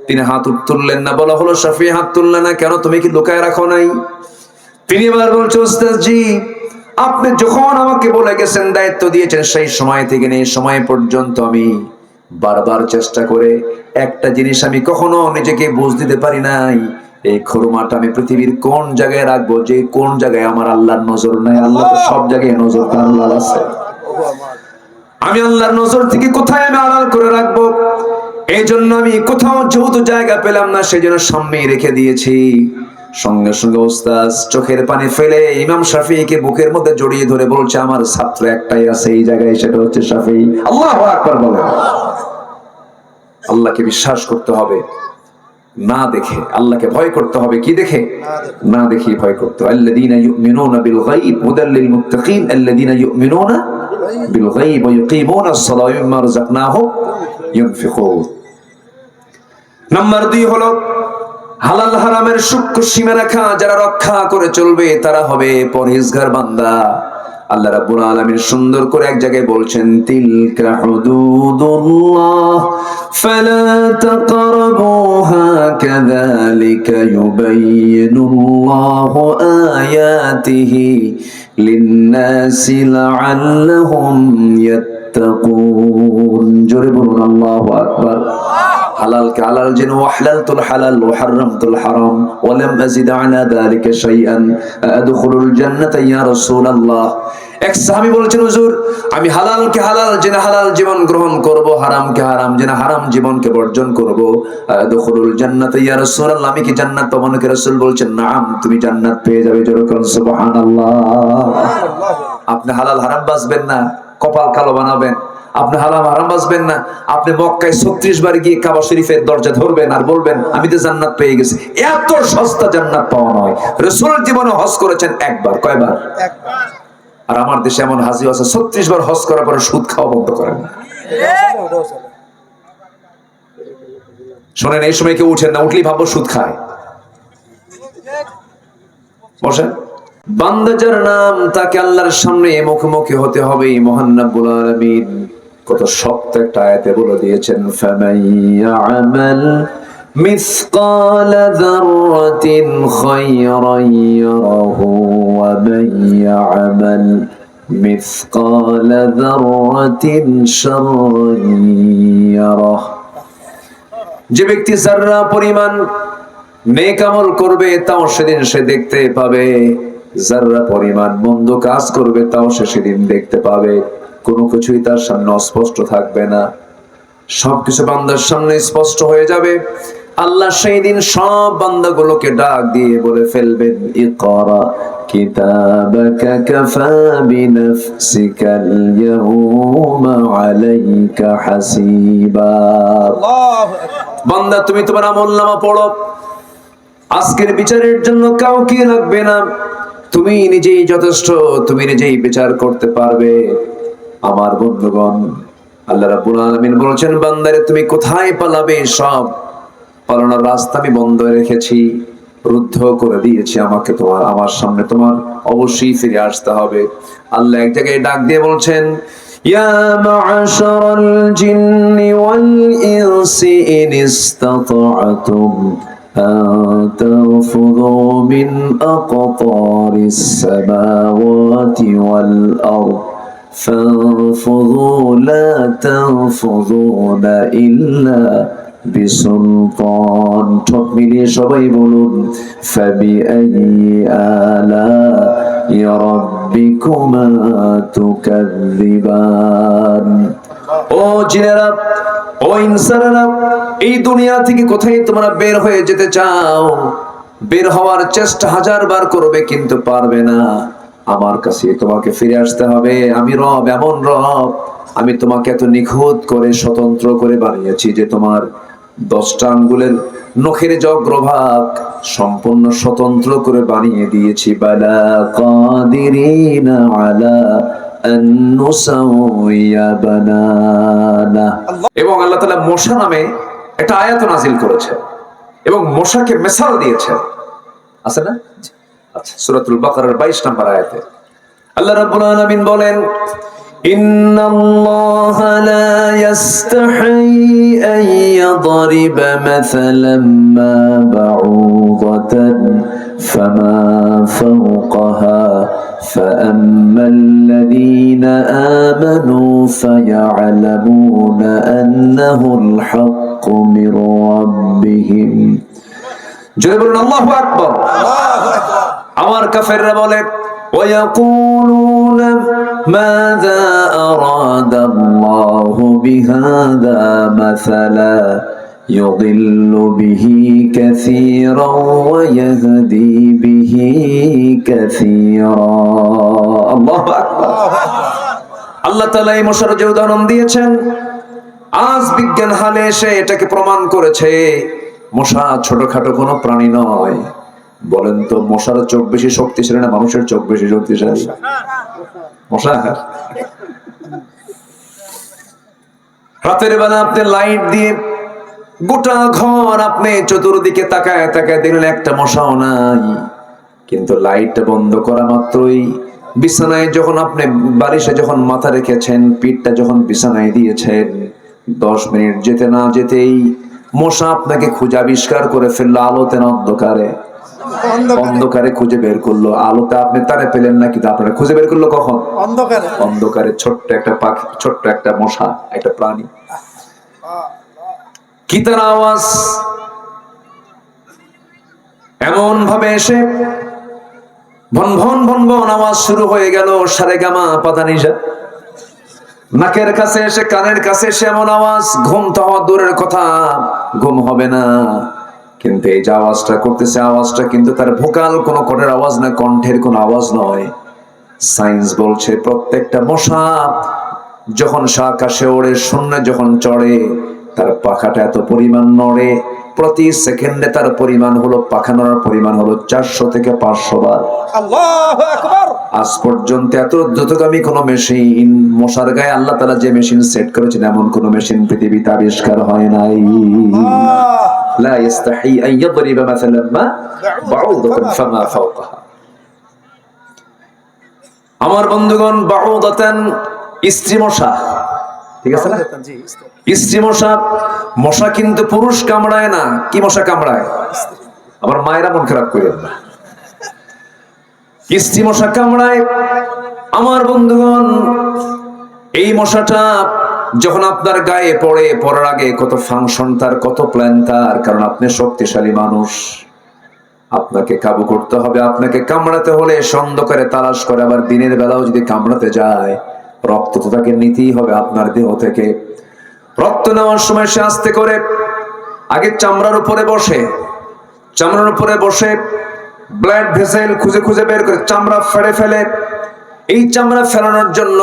তিনি হাত তুললেন না। বলা হলো, শাফি হাত তুললে না কেন? তুমি কি লুকায় রাখো নাই? তিনি এবার বলছে, ওস্তাদ জি, আপনি যখন আমাকে বলে গেছেন, দায়িত্ব দিয়েছেন, সেই সময় থেকে নিয়ে সময় পর্যন্ত আমি বারবার চেষ্টা করে একটা জিনিস আমি কখনো নিজেকে বুঝ দিতে পারি নাই, এই খরমাটা আমি পৃথিবীর কোন জায়গায় রাখবো, যে কোন জায়গায় আমার আল্লাহর নজর নাই। আল্লাহ তো সব জায়গায় নজর, আল্লাহ আছে। আমি আল্লাহর নজর থেকে কোথায় আমি আড়াল করে রাখবো, এই জন্য আমি কোথাও যেহেতু জায়গা পেলাম না সেজন্য সামনেই রেখে দিয়েছি। সঙ্গে সঙ্গে ওস্তাদ চোখের পানি ফেলে ইমাম শাফিঈকে বুকের মধ্যে জড়িয়ে ধরে বলছে, আমার ছাত্র একটাই আছে এই জায়গায়, সেটা হচ্ছে শাফিঈ। আল্লাহু আকবার বলেন। আল্লাহকে বিশ্বাস করতে হবে না দেখে, আল্লাহকে ভয় করতে হবে কি দেখে? না দেখে ভয় করতে হবে। আল্লাযীনা ইউমিনুনা বিল গায়ব হুদাল লিল মুত্তাকিন আল্লাযীনা ইউমিনুনা বিল গায়ব ওয়া ইউকিমুনাস সালাতা ওয়া মিম্মা রাযাকনাহুম ইউনফিকুন। নাম্বার 2 হলো হালাল হারামের সূক্ষ্ম সীমারেখা যারা রক্ষা করে চলবে তারা হবে পরহেজগার বান্দা। আল্লাহ রাব্বুল আলামিন সুন্দর করে এক জায়গায় বলছেন, তিলকা হুদুদুল্লাহ ফালা তাকরাবুহা কাযালিকা ইউবাইয়িনুল্লাহু আয়াতিহি লিন-নাসি লাআল্লাহুম ইয়াত্তাকুন। জোরে বলুন আল্লাহু আকবার। হালালকে হালাল জেনে ওয়াহলালতুল হালাল ওয়া হারামতুল হারাম ওয়া লাম আযিদ আলা যালিকা শাইআন আদখুলুল জান্নাতা ইয়া রাসূলুল্লাহ। এক সাহাবী বলেছেন, হুজুর আমি হালালকে হালাল জেনে হালাল জীবন গ্রহণ করব, হারামকে হারাম জেনে হারাম জীবনকে বর্জন করব, আদখুলুল জান্নাতা ইয়া রাসূলুল্লাহ, আমি কি জান্নাত পাবো নাকি? রাসূল বলছেন, নাম, তুমি জান্নাত পেয়ে যাবে। জোরে বলুন সুবহানাল্লাহ। আপনি হালাল হারাম বাঁচবেন না, কপাল কালো বানাবেন। আপনি হালাল হারাম বাঁচবেন না, আপনি মক্কায় 36 বার গিয়ে কাবা শরীফের দরজা ধরবেন আর বলবেন আমি তো জান্নাত পেয়ে গেছি। এত সস্তা জান্নাত পাওয়া নয়। রাসূল জীবনে হজ করেছেন একবার, কয়বার? একবার। আর আমার দেশে এমন হাজি আছে 36 বার হজ করার পরে সুদ খাওয়া বন্ধ করেন না। শোনেন, এই সময় কেউ উঠেন না, উঠলেই ভাববো সুদ খায়। বসেন। বান্দা যার নাম, তাকে আল্লাহর সামনে মুখোমুখি হতে হবে। মহান রব্বুল আলামিন কত শক্ত একটা আয়াতে বলে দিয়েছেন, ফামান ইয়ামাল মিসকালা যাররাতিন খায়রান ইয়ারাহু ওয়া মান ইয়ামাল মিসকালা যাররাতিন শাররান ইয়ারাহু। যে ব্যক্তি যাররা পরিমাণ নেক আমল করবে তাও সেদিন সে দেখতে পাবে, যাররা পরিমাণ মন্দ কাজ করবে তাও সে সেদিন দেখতে পাবে। কোনো কিছুই তার সামনে অস্পষ্ট থাকবে না, সবকিছু বান্দার সামনে স্পষ্ট হয়ে যাবে। আল্লাহ সেই দিন সব বান্দাগুলোকে ডাক দিয়ে বলে ফেলবেন, ইকরা কিতাবাকা কাফা বিনাফসিকাল ইয়াউমা আলাইকা হাসিবা। বান্দা তুমি তোমার আমলনামা পড়ো, আজকের বিচারের জন্য কাউকে লাগবে না, তুমি নিজেই যথেষ্ট, তুমি নিজেই বিচার করতে পারবে। আমার বন্ধুগণ, আল্লাহ রাব্বুল আলামিন বলেছেন, বান্দারে তুমি কোথায় পালাবে? সব পালানোর রাস্তা আমি বন্ধ রেখেছি, রুদ্ধ করে দিয়েছি। আমাকে তোমার, আমার সামনে তোমার অবশ্যই ফিরে আসতে হবে। আল্লাহ এক জায়গায় ডাক দিয়ে বলছেন, ইয়া মা'শারাল জিন্নি ওয়াল ইনসি ইন ইসতাতা'তুম أن تنفذوا من أقطار السماوات والأرض فانفذوا لا تنفذون إلا بسلطان। ঠোঁট মিলিয়ে সবাই বলুন, فبأي آلاء ربكما تكذبان। ও জিনেরা, ও ইনসানেরা, এই দুনিয়া থেকে কোথায় তোমরা বের হয়ে যেতে চাও? বের হওয়ার চেষ্টা 1000 বার করবে কিন্তু পারবে না। আমার কাছে তোমাকে ফিরে আসতে হবে। আমি রব, এমন রব, আমি তোমাকে এত নিখুঁত করে স্বতন্ত্র করে বানিয়েছি যে তোমার 10টা আঙ্গুলের নখের যে অগ্রভাগ সম্পূর্ণ স্বতন্ত্র করে বানিয়ে দিয়েছি। বালা কাদিরিনা আলা আন নুসাউইয়া বানানা। এবং আল্লাহ তাআলা মশা নামে একটা আয়াত নাযিল করেছেন এবং মশাকে মিসাল দিয়েছেন, আছে না? আচ্ছা, সূরাতুল বাকারার 22 নম্বর আয়াতে আল্লাহ রাব্বুল আলামিন বলেন, ইন্নাল্লাহা লা ইস্তাহি আন ইয়াদরিবা মাসালাম মা বাউদাতান ফামা ফাওকাহা فأما الذين آمنوا فيعلمون أنه الحق من ربهم। জোরে বলুন আল্লাহু আকবার। আমার কাফেররা বলে, ও ويقولون ماذا أراد الله بهذا مثلا يضل به كثيرا ويهدي به كثيرا الله أكبر আল্লাহ তাআলা এই মশার যে উদাহরণ দিয়েছেন, আজ বিজ্ঞান হালে এসে এটাকে প্রমাণ করেছে মশা ছোটখাটো কোনো প্রাণী নয়। বলেন তো, মশার চোখ বেশি শক্তিশালী না মানুষের চোখ বেশি শক্তিশালী? মশা। রাতের বেলা আপনি লাইট দিয়ে গোটা ঘর আপনি চতুর্দিকে তাকায় তাকায় দেখলেন একটা মশাও নাই, কিন্তু লাইটটা বন্ধ করা মাত্রই বিছানায় যখন আপনি বালিশে যখন মাথা রেখেছেন, পিঠটা যখন বিছানায় দিয়েছেন, 10 মিনিট যেতে না যেতেই মশা আপনাকে খুঁজে আবিষ্কার করে ফেললো। আলোতে না অন্ধকারে? অন্ধকারে খুঁজে বের করলো। আলোতে আপনি তারে পেলেন না, কিন্তু আপনারা খুঁজে বের করলো কখন? অন্ধকারে। অন্ধকারে ছোট্ট একটা পাখি, ছোট্ট একটা মশা, একটা প্রাণী, কি তার আওয়াজ এমন ভাবে এসে ভন ভন ভন ভন আওয়াজ শুরু হয়ে গেল, সারেগামা পাদানিসা। নাকের কাছে এসে, কানের কাছে এসে এমন আওয়াজ, ঘুম তো হওয়া দূরের কথা, ঘুম হবে না। কিন্তু এই যে আওয়াজটা করতেছে, আওয়াজটা কিন্তু তার ভোকাল কোনো কণ্ঠের আওয়াজ না, কণ্ঠের কোনো আওয়াজ নয়। সায়েন্স বলছে প্রত্যেকটা মশা যখন আকাশে ওড়ে, শূন্যে যখন চড়ে, তার পাখাটা এত পরিমাণ নড়ে, প্রতি সেকেন্ডে তার পরিমাণ হলো, পাখা নড়ার পরিমাণ হলো 400 থেকে 500 বার। আল্লাহু আকবার। আজ পর্যন্ত এত দ্রুতগামী কোন মেশিন, মশার গায়ে আল্লাহ তাআলা যে মেশিন সেট করেছেন, এমন কোন মেশিন পৃথিবীতে আবিষ্কার হয় নাই। লা ইস্তাহি আন ইয়াদরিবা মাসালান মা বাউদাতান ফামা ফাওকাহা। আমার বন্ধুগণ, বাউদাতান স্ত্রী মশা, ঠিক আছে না? স্ত্রী মশা। মশা কিন্তু পুরুষ কামড়ায় না। কি মশা কামড়ায়? আমার মায়েরা মন খারাপ করেন না, স্ত্রী মশা কামড়ায়। আমার বন্ধুগণ, এই মশাটা যখন আপনার গায়ে পড়ে, পড়ার আগে কত ফাংশন তার, কত প্ল্যান তার, কারণ আপনি শক্তিশালী মানুষ, আপনাকে কাবু করতে হবে। আপনাকে কামড়াতে হলে অন্ধকারে তালাশ করে, আবার দিনের বেলাও যদি কামড়াতে যায়, রক্ত তো তাকে নিতেই হবে আপনার দেহ থেকে। রক্ত নেওয়ার সময় সে আস্তে করে আগে চামড়ার উপরে বসে, চামড়ার উপরে বসে ব্লাড ভেসেল খুঁজে খুঁজে বের করে চামড়া ফেড়ে ফেলে। এই চামড়া ফেরানোর জন্য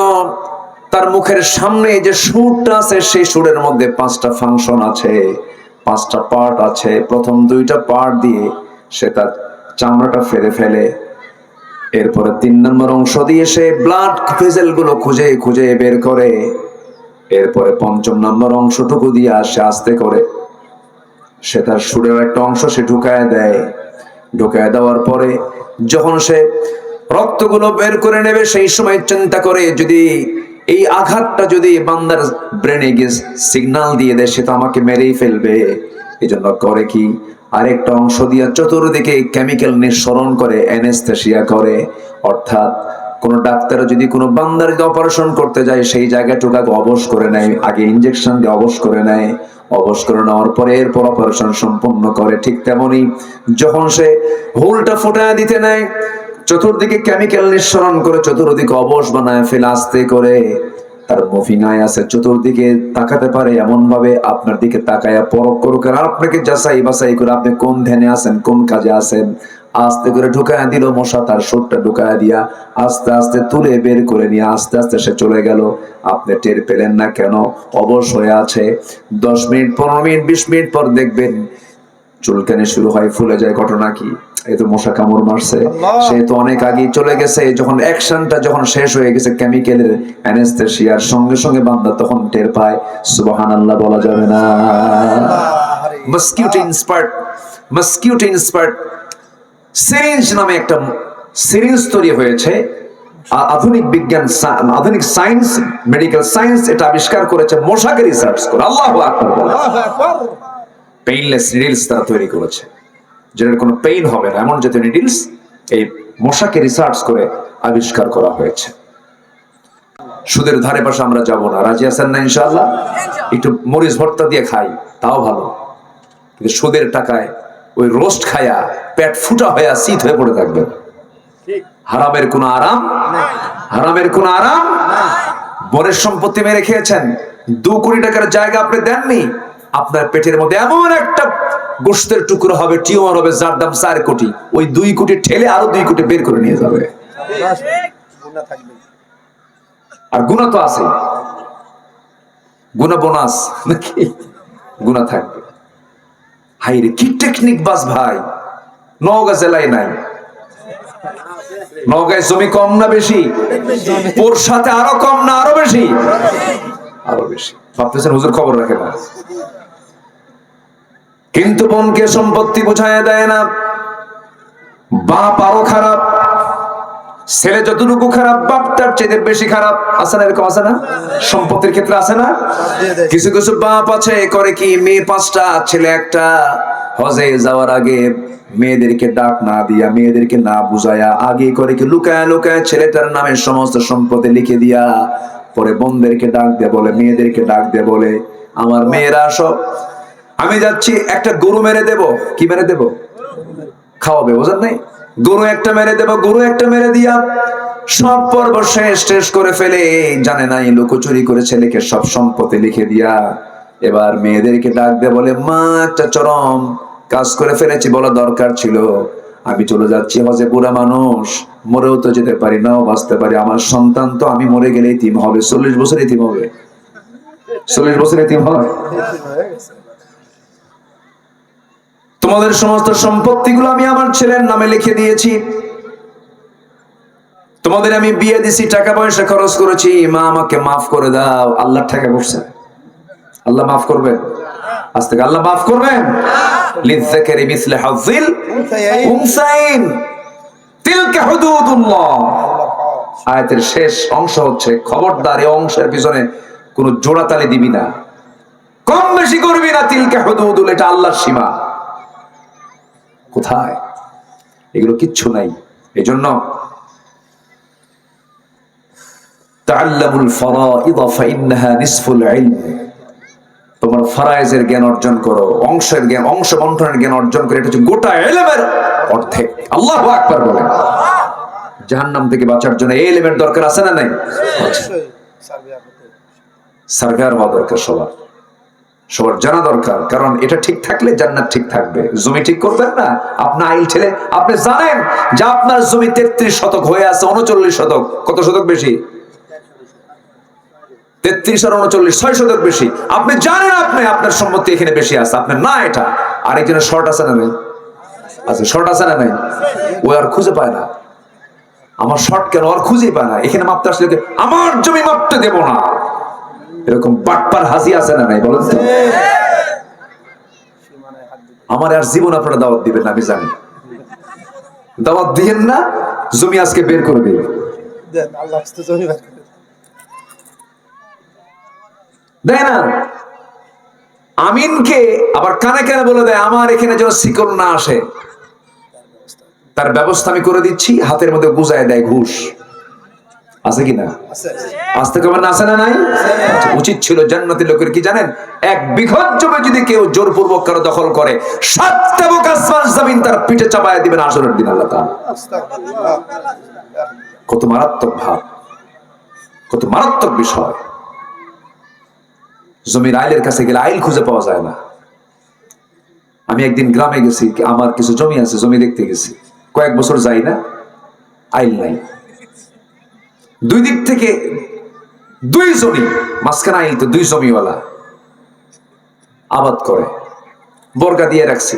তার মুখের সামনে যে সুরটা আছে, সেই সুরের মধ্যে 5টা ফাংশন আছে, 5টা পার্ট আছে। প্রথম 2টা পার্ট দিয়ে সে তার চামড়াটা ফেরে ফেলে। এরপরে 3 নম্বর অংশ দিয়ে সে ব্লাড ভেসেল গুলো খুঁজে খুঁজে বের করে। এরপরে 5ম নম্বর অংশটুকু দিয়ে আসে আস্তে করে, সে তার সুরের একটা অংশ সে ঢুকায় দেয়। ঢুকায় দেওয়ার পরে যখন সে রক্তগুলো বের করে নেবে, সেই সময় চিন্তা করে, যদি এই আঘাতটা যদি বান্দার ব্রেনে গিয়ে সিগন্যাল দিয়ে দেয়, সে তো আমাকে মেরেই ফেলবে। এই জন্য করে কি, আরেকটা অংশ দিয়ে চতুর্দিকে কেমিক্যাল নিঃসরণ করে, অ্যানেস্থেসিয়া করে। অর্থাৎ কোন ডাক্তার যদি কোনো বান্দার অপারেশন করতে যায়, সেই জায়গাটুকু আগে অবশ করে নেয়, আগে ইনজেকশন দিয়ে অবশ করে নেয়। অবশ করে নেওয়ার পরে এরপর অপারেশন সম্পূর্ণ করে। ঠিক তেমনি যখন সে হোলটা ফুটায় দিতে নেয়, চতুর্দিকে কেমিক্যাল নিঃসরণ করে, চতুর্দিকে অবশ বানায় ফেলে, আস্তে করে তার মুভিং আই আছে, চতুর্দিকে তাকাতে পারে এমন ভাবে আপনার দিকে তাকায়া পরখ করুক, আর আপনাকে যাচাই বাছাই করে আপনি কোন ধ্যানে আছেন, কোন কাজে আছেন। আস্তে করে ঢুকায় দিল মশা, তার সুরটা ঢুকায় দিয়া আস্তে আস্তে তুলে বের করে নিয়ে আস্তে আস্তে সে চলে গেল। আপনি টের পেলেন না কেন? অবশ হয়ে আছে। 10 মিনিট, 15 মিনিট, 20 মিনিট পর দেখবেন চুলকানি শুরু হয়, ফুলে যায়। ঘটনা কি? এই তো মশা কামড় মারছে, সে তো অনেক আগে চলে গেছে। যখন অ্যাকশনটা যখন শেষ হয়ে গেছে, কেমিক্যালের অ্যানেস্থেসিয়ার সঙ্গে সঙ্গে বান্দা তখন টের পায়। সুবহানাল্লাহ বলা যাবে না। মসকিউটো ইন্সপায়ার্ড সিরিঞ্জ নামে একটা সিরিঞ্জ তৈরি হয়েছে। আধুনিক বিজ্ঞান, আধুনিক সায়েন্স, মেডিকেল সায়েন্স এটা আবিষ্কার করেছে মশাকে রিসার্চ করে। আল্লাহু আকবার। পেইনলেস নিডলস তারা তৈরি করেছে, যেটার কোনো পেইন হবে না, এমন জাতীয় নিডলস এই মশাকে রিসার্চ করে আবিষ্কার করা হয়েছে। সুদের ধারে পাশে আমরা যাব না, রাজি আছেন না? ইনশাআল্লাহ একটু মরিচ ভর্তা দিয়ে খাই, তাও ভালো। কিন্তু সুদের টাকায় ওই রোস্ট খায়া পেট ফুটা হয়ে শীত হয়ে পড়ে থাকবে। হারামের কোনো আরাম, হারামের কোনো আরাম। বরের সম্পত্তি মেরে খেয়েছেন, 2 কোটি টাকার জায়গা আপনি দেননি, আপনার পেটের মধ্যে এমন একটা গোশতের টুকরো হবে, টিউমার হবে, যার দাম 4 কোটি। ওই 2 কোটি ঠেলে আরো 2 কোটি বের করে নিয়ে যাবে। আর গুনাহ তো আছে, গুনাহ বোনাস নাকি, গুনাহ থাকবে। হাইরে কি টেকনিক বাস ভাই, নওগাঁ জেলায় নাই। নওগাঁয় জমি কম না বেশি? ওর সাথে আরো কম না আরো বেশি? আরো বেশি। ভাবতেছেন হুজুর খবর রাখে না, কিন্তু বোনকে সম্পত্তি বুঝায় দেয় না। বাপ আরো খারাপ, ছেলে যতটুকু খারাপ বাপ তার চেয়ে বেশি খারাপ। আছে না এরকম, আছে না? সম্পত্তির ক্ষেত্রে আছে না? কিছু কিছু বাপ আছে করে কি, মেয়ে 5টা ছেলে 1টা, হজে যাওয়ার আগে মেয়েদেরকে ডাক না দিয়া, মেয়েদেরকে না বুঝায়া আগে করে কি লুকায় লুকায় ছেলেটার নামে সমস্ত সম্পত্তি লিখে দিয়া, পরে বোনদেরকে ডাক দিয়ে বলে, মেয়েদেরকে ডাক দিয়ে বলে, আমার মেয়েরা সব, আমি যাচ্ছি একটা গরু মেরে দেব। কি মেরে দেব? খাওয়াবে, বোঝেন নাই? গরু একটা মেরে দেব, গরু একটা মেরে দিয়া সব পর্ব শেষ করে ফেলে, জানে নাই লুকোচুরি করে ছেলেকে সব সম্পত্তি লিখে দিয়া এবার মেয়েদেরকে ডাক দিয়ে বলে, মা একটা চরম কাজ করে ফেলেছি, বলা দরকার ছিল, আমি চলে যাচ্ছি হজে, বুড়া মানুষ, মরেও তো যেতে পারি, নাও বাঁচতে পারি, আমার সন্তান তো আমি মরে গেলে ইতিম হবে, 40 বছর ইতিম হবে, 40 বছর ইতিম হয়। তোমাদের সমস্ত সম্পত্তিগুলো আমি আমার ছেলের নামে লিখে দিয়েছি, তোমাদের আমি বিয়ে দিছি, টাকা পয়সা খরচ করেছি, মা আমাকে মাফ করে দাও। আল্লাহ টাকা করছে, আল্লাহ মাফ করবেন? আজ থেকে আল্লাহ মাফ করবেন? লিযযাকারি মিসলে হাযিল উনসাইন, তিলকা হুদুদুল্লাহ। আয়াতের শেষ অংশ হচ্ছে, খবরদার এই অংশের পিছনে কোন জোড়াতালি দিবি না, কম বেশি করবি না। তিলকা হুদুদুল, এটা আল্লাহর সীমা। কোথায়? এগুলো কিচ্ছু নাই। এজন্য তাআল্লামুল ফারাইদ ফাইন্নাহা নিসফুল ইলম, তোমরা ফরায়েজের জ্ঞান অর্জন করো, অংশের জ্ঞান, অংশ বন্টনের জ্ঞান অর্জন করে, এটা হচ্ছে গোটা ইলমের অর্ধেক। আল্লাহু আকবার বলেন। জাহান্নাম থেকে বাঁচার জন্য এই ইলমের দরকার আছে না নাই? সারগার হওয়া দরকার, সবার জানা দরকার, কারণ এটা ঠিক থাকলে জান্নাত ঠিক থাকবে। জমি ঠিক করবেন না, আপনি আইল ছেলে, আপনি জানেন যে আপনার জমি 33 শতক হয়ে আছে 39 শতক। কত শতক বেশি? 33 আর 39, 6 শতক বেশি। আপনি জানেন আপনার সম্পত্তি এখানে বেশি আছে, আপনার না, এটা আরেকজনের শর্ট আছে না নাই? আচ্ছা, শর্ট আছে না নাই? ও আর খুঁজে পায় না, আমার শর্ট কেন, আর খুঁজেই পায় না। এখানে মাপতে আসলে আমার জমি মাপতে দেব না, এরকম বাটপার হাসি আছে না নাই বলেন তো? আমার আর জীবন আপনারা দাওয়াত দিবেন না, আমি জানি। দাওয়াত দিয়েন না, জমি আজকে বের করে দিই। দেয় না, আমিনকে আবার কানে কানে বলে দেয়, আমার এখানে যেন শিকল না আসে, তার ব্যবস্থা আমি করে দিচ্ছি। হাতের মধ্যে বুঝায় দেয় ঘুষ। আছে কিনা? আসতে কবে না, আছে না নাই? উচিত ছিল জান্নাতি লোকের কি জানেন, 1 বিঘত জমি যদি কেউ জোরপূর্বক কারো দখল করে, 7 তাবুক আসমান জমিন তার পিঠে চাপায় দিবেন আসরের দিন আল্লাহ তাআলা। কত মারাত্মক ভাব, কত মারাত্মক বিষয়। জমির আইলের কাছে গেলে আইল খুঁজে পাওয়া যায় না। আমি একদিন গ্রামে গেছি, আমার কিছু জমি আছে, জমি দেখতে গেছি, কয়েক বছর যাই না, আইল নাই। 2 দিক থেকে 2 জমি, মাঝখানে আইল তো 2 জমিওয়ালা আবাদ করে, বর্গা দিয়ে রাখছি।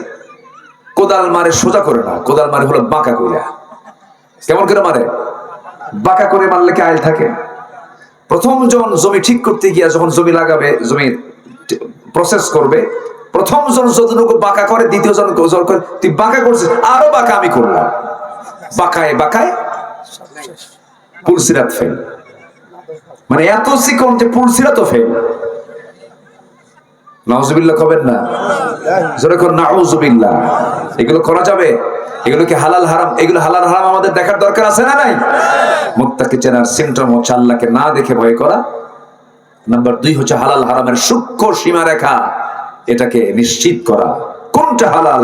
কোদাল মারে সোজা করে না, কোদাল মারে হলো বাঁকা করে। কেমন করে মারে? বাঁকা করে মারলে কি আইল থাকে? প্রথম জন জমি ঠিক করতে গিয়া, যখন জমি লাগাবে, জমি প্রসেস করবে, প্রথম জন যতটুকু বাঁকা করে, দ্বিতীয় জন করে, তুই বাঁকা করছিস, আরো বাঁকা আমি করলাম। বাঁকায় বাঁকায় পুলসিরাত ফেল, মানে এত চিকন যে পুলসিরাত ফেল। নাউজুবিল্লাহ কবেন না, জোরে কোন নাউজুবিল্লাহ। এগুলো করা যাবে? এগুলো কি হালাল হারাম? এগুলো হালাল হারাম আমাদের দেখার দরকার আছে না নাই? মুত্তাকি চেনার সিমটম হচ্ছে আল্লাহকে না দেখে ভয় করা। নাম্বার 2 হচ্ছে হালাল হারামের সূক্ষ্ম সীমারেখা, এটাকে নিশ্চিত করা, কোনটা হালাল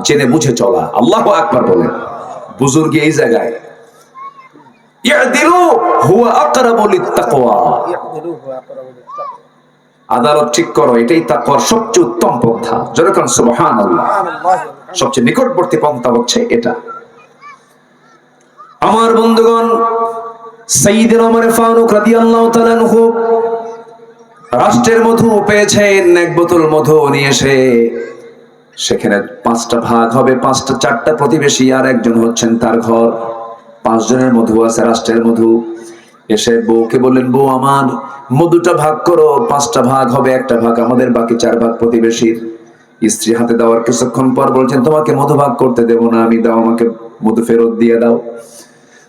জেনে বুঝে চলা। আল্লাহু আকবার বলেন। বুজুর্গি এই জায়গায় ইয়াদিলু হুয়া আকরাবু লিত্তাকওয়া, يعدلوه وأقرب للتقوى আদালত ঠিক করো, এটাই তাকওয়ার সবচেয়ে উত্তম পন্থা। যেরকম সুবহানাল্লাহ, سبحان الله والحمد সবচেয়ে নিকটবর্তী পন্থা হচ্ছে এটা। আমার বন্ধুগণ, সাইয়্যিদুনা ওমর ফারুক রাদিয়াল্লাহু তাআলা আনহু রাষ্ট্রের মধু পেয়েছেন, এক বোতল মধু নিয়ে এসে সেখানে 5টা ভাগ হবে, 4টা প্রতিবেশী আর একজন হচ্ছেন তার ঘর, 5 জনের মধু আছে রাষ্ট্রের মধু। এসে বউকে বললেন, বউ আমার মধুটা ভাগ করো, 5টা ভাগ হবে, একটা ভাগ আমাদের, বাকি 4 ভাগ প্রতিবেশীর। স্ত্রী হাতে দেওয়ার কিছুক্ষণ পর বলছেন, তোমাকে মধু ভাগ করতে দেবো না আমি, দাও আমাকে মধু ফেরত দিয়ে দাও।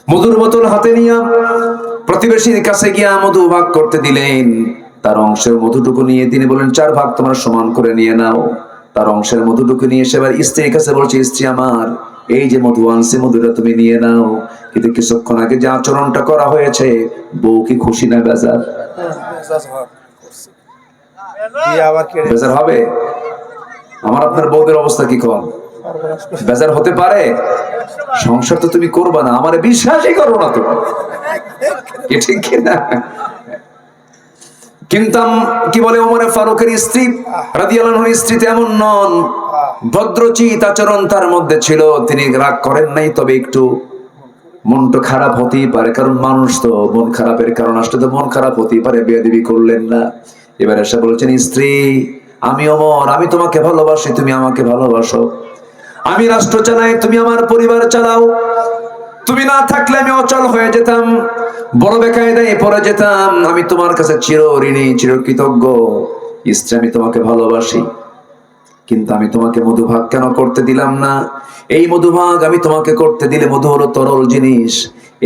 মধুর বোতল হাতে নিয়ে প্রতিবেশীর কাছে গিয়া মধু ভাগ করতে দিলেন। তার অংশের মধুটুকু নিয়ে তিনি বলেন, 4 ভাগ তোমরা সমান করে নিয়ে নাও। তার অংশের মধুটুকু নিয়ে এসে এবার স্ত্রীর কাছে বলছে, স্ত্রী আমার, এই যে মধু আনছে মধুটা তুমি নিয়ে নাও। কিন্তু কিছুক্ষণ আগে যে আচরণটা করা হয়েছে, বউ কি খুশি না বেজার? বেজার হবে? আমার আপনার বউদের অবস্থা কি কম? বেজার হতে পারে? সংসার তো তুমি করবা না, আমারে বিশ্বাসই করো না তুমি, কি ঠিক কিনা? কিন্তু কি বলে ওমর ফারুকের স্ত্রী রাদিয়াল্লাহু আনহার স্ত্রী এমন নন, ভদ্রচিত আচরণ তার মধ্যে ছিল। তিনি রাগ করেন নাই, তবে একটু মনটা খারাপ হতেই পারে, কারণ মানুষ তো মন খারাপের কারণ আসলে তো মন খারাপ হতেই পারে, বেয়াদবি করলেন না। এবার এসে বলছেন, স্ত্রী আমি ওমর, আমি তোমাকে ভালোবাসি, তুমি আমাকে ভালোবাসো। আমি রাষ্ট্র চালাই, তুমি আমার পরিবার চালাও। তুমি না থাকলে আমি অচল হয়ে যেতাম, বড় বেকায়দায় পড়ে যেতাম। আমি তোমার কাছে চির ঋণী, চির কৃতজ্ঞ। স্ত্রী আমি তোমাকে ভালোবাসি, কিন্তু আমি তোমাকে মধুভাগ কেন করতে দিলাম না? এই মধুভাগ আমি তোমাকে করতে দিলে, মধু হলো তরল জিনিস,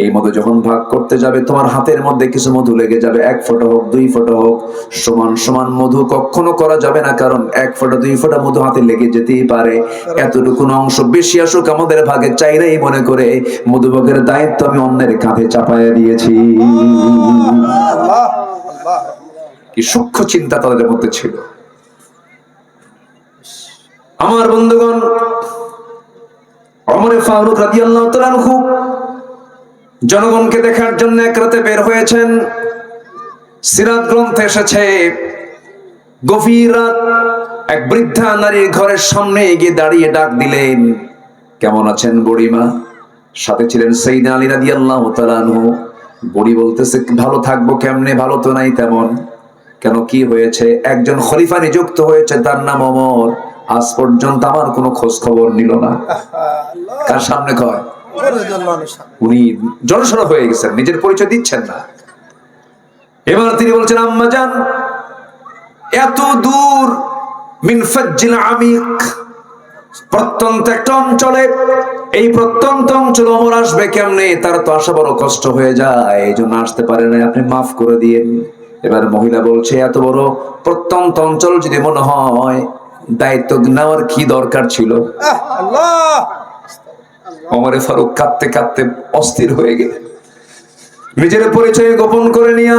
এই মধু যখন ভাগ করতে যাবে তোমার হাতের মধ্যে কিছু মধু লেগে যাবে, 1 ফোঁটা হোক 2 ফোঁটা হোক, সমান সমান মধু কখনো করা যাবে না, কারণ 1 ফোঁটা 2 ফোঁটা মধু হাতে লেগে যেতেই পারে। এতটুকু অংশ বেশি আসুক আমাদের ভাগে চাইলেই মনে করে মধুভাগের দায়িত্ব আমি অন্যের কাঁধে চাপাইয়া দিয়েছি। কি সূক্ষ্ম চিন্তা তাদের মধ্যে ছিল। আমার বন্ধুগণ, ওমর ফারুক রাদিয়াল্লাহু তাআলা আনহু জনগণকে দেখার জন্য এক রাতে বের হয়েছেন। সিরাত গ্রন্থে এসেছে, গভীর রাত এক বৃদ্ধা নারীর ঘরের সামনে গিয়ে দাঁড়িয়ে ডাক দিলেন, কেমন আছেন বুড়িমা? সাথে ছিলেন সাইয়্যিদনা আলী রাদিয়াল্লাহু তাআলা আনহু। বুড়ি বলতেছে, ভালো থাকবো কেমনে, ভালো তো নাই তেমন। কেন, কি হয়েছে? একজন খলিফা নিযুক্ত হয়েছে, তার নাম ওমর, আজ পর্যন্ত আমার কোনো খোঁজ খবর নিল না। কার সামনে কয়? উনি জড়সড় হয়ে গেছেন, নিজের পরিচয় দিচ্ছেন না। এবার তিনি বলছেন, আম্মা জান, এত দূর মিন ফাজ্জিল আমিক, প্রত্যন্ত একটা অঞ্চলে, এই প্রত্যন্ত অঞ্চল ওমর আসবে কেমনে? তার তো আসা বড় কষ্ট হয়ে যায়, এই জন্য আসতে পারে না, আপনি মাফ করে দিয়েন। এবার মহিলা বলছে, এত বড় প্রত্যন্ত অঞ্চল যদি মনে হয়, দায়িত্ব নেওয়ার কি দরকার ছিল? ওমর ফারুক কাঁদতে কাঁদতে অস্থির হয়ে গেলেন, নিজের পরিচয় গোপন করে নিয়ে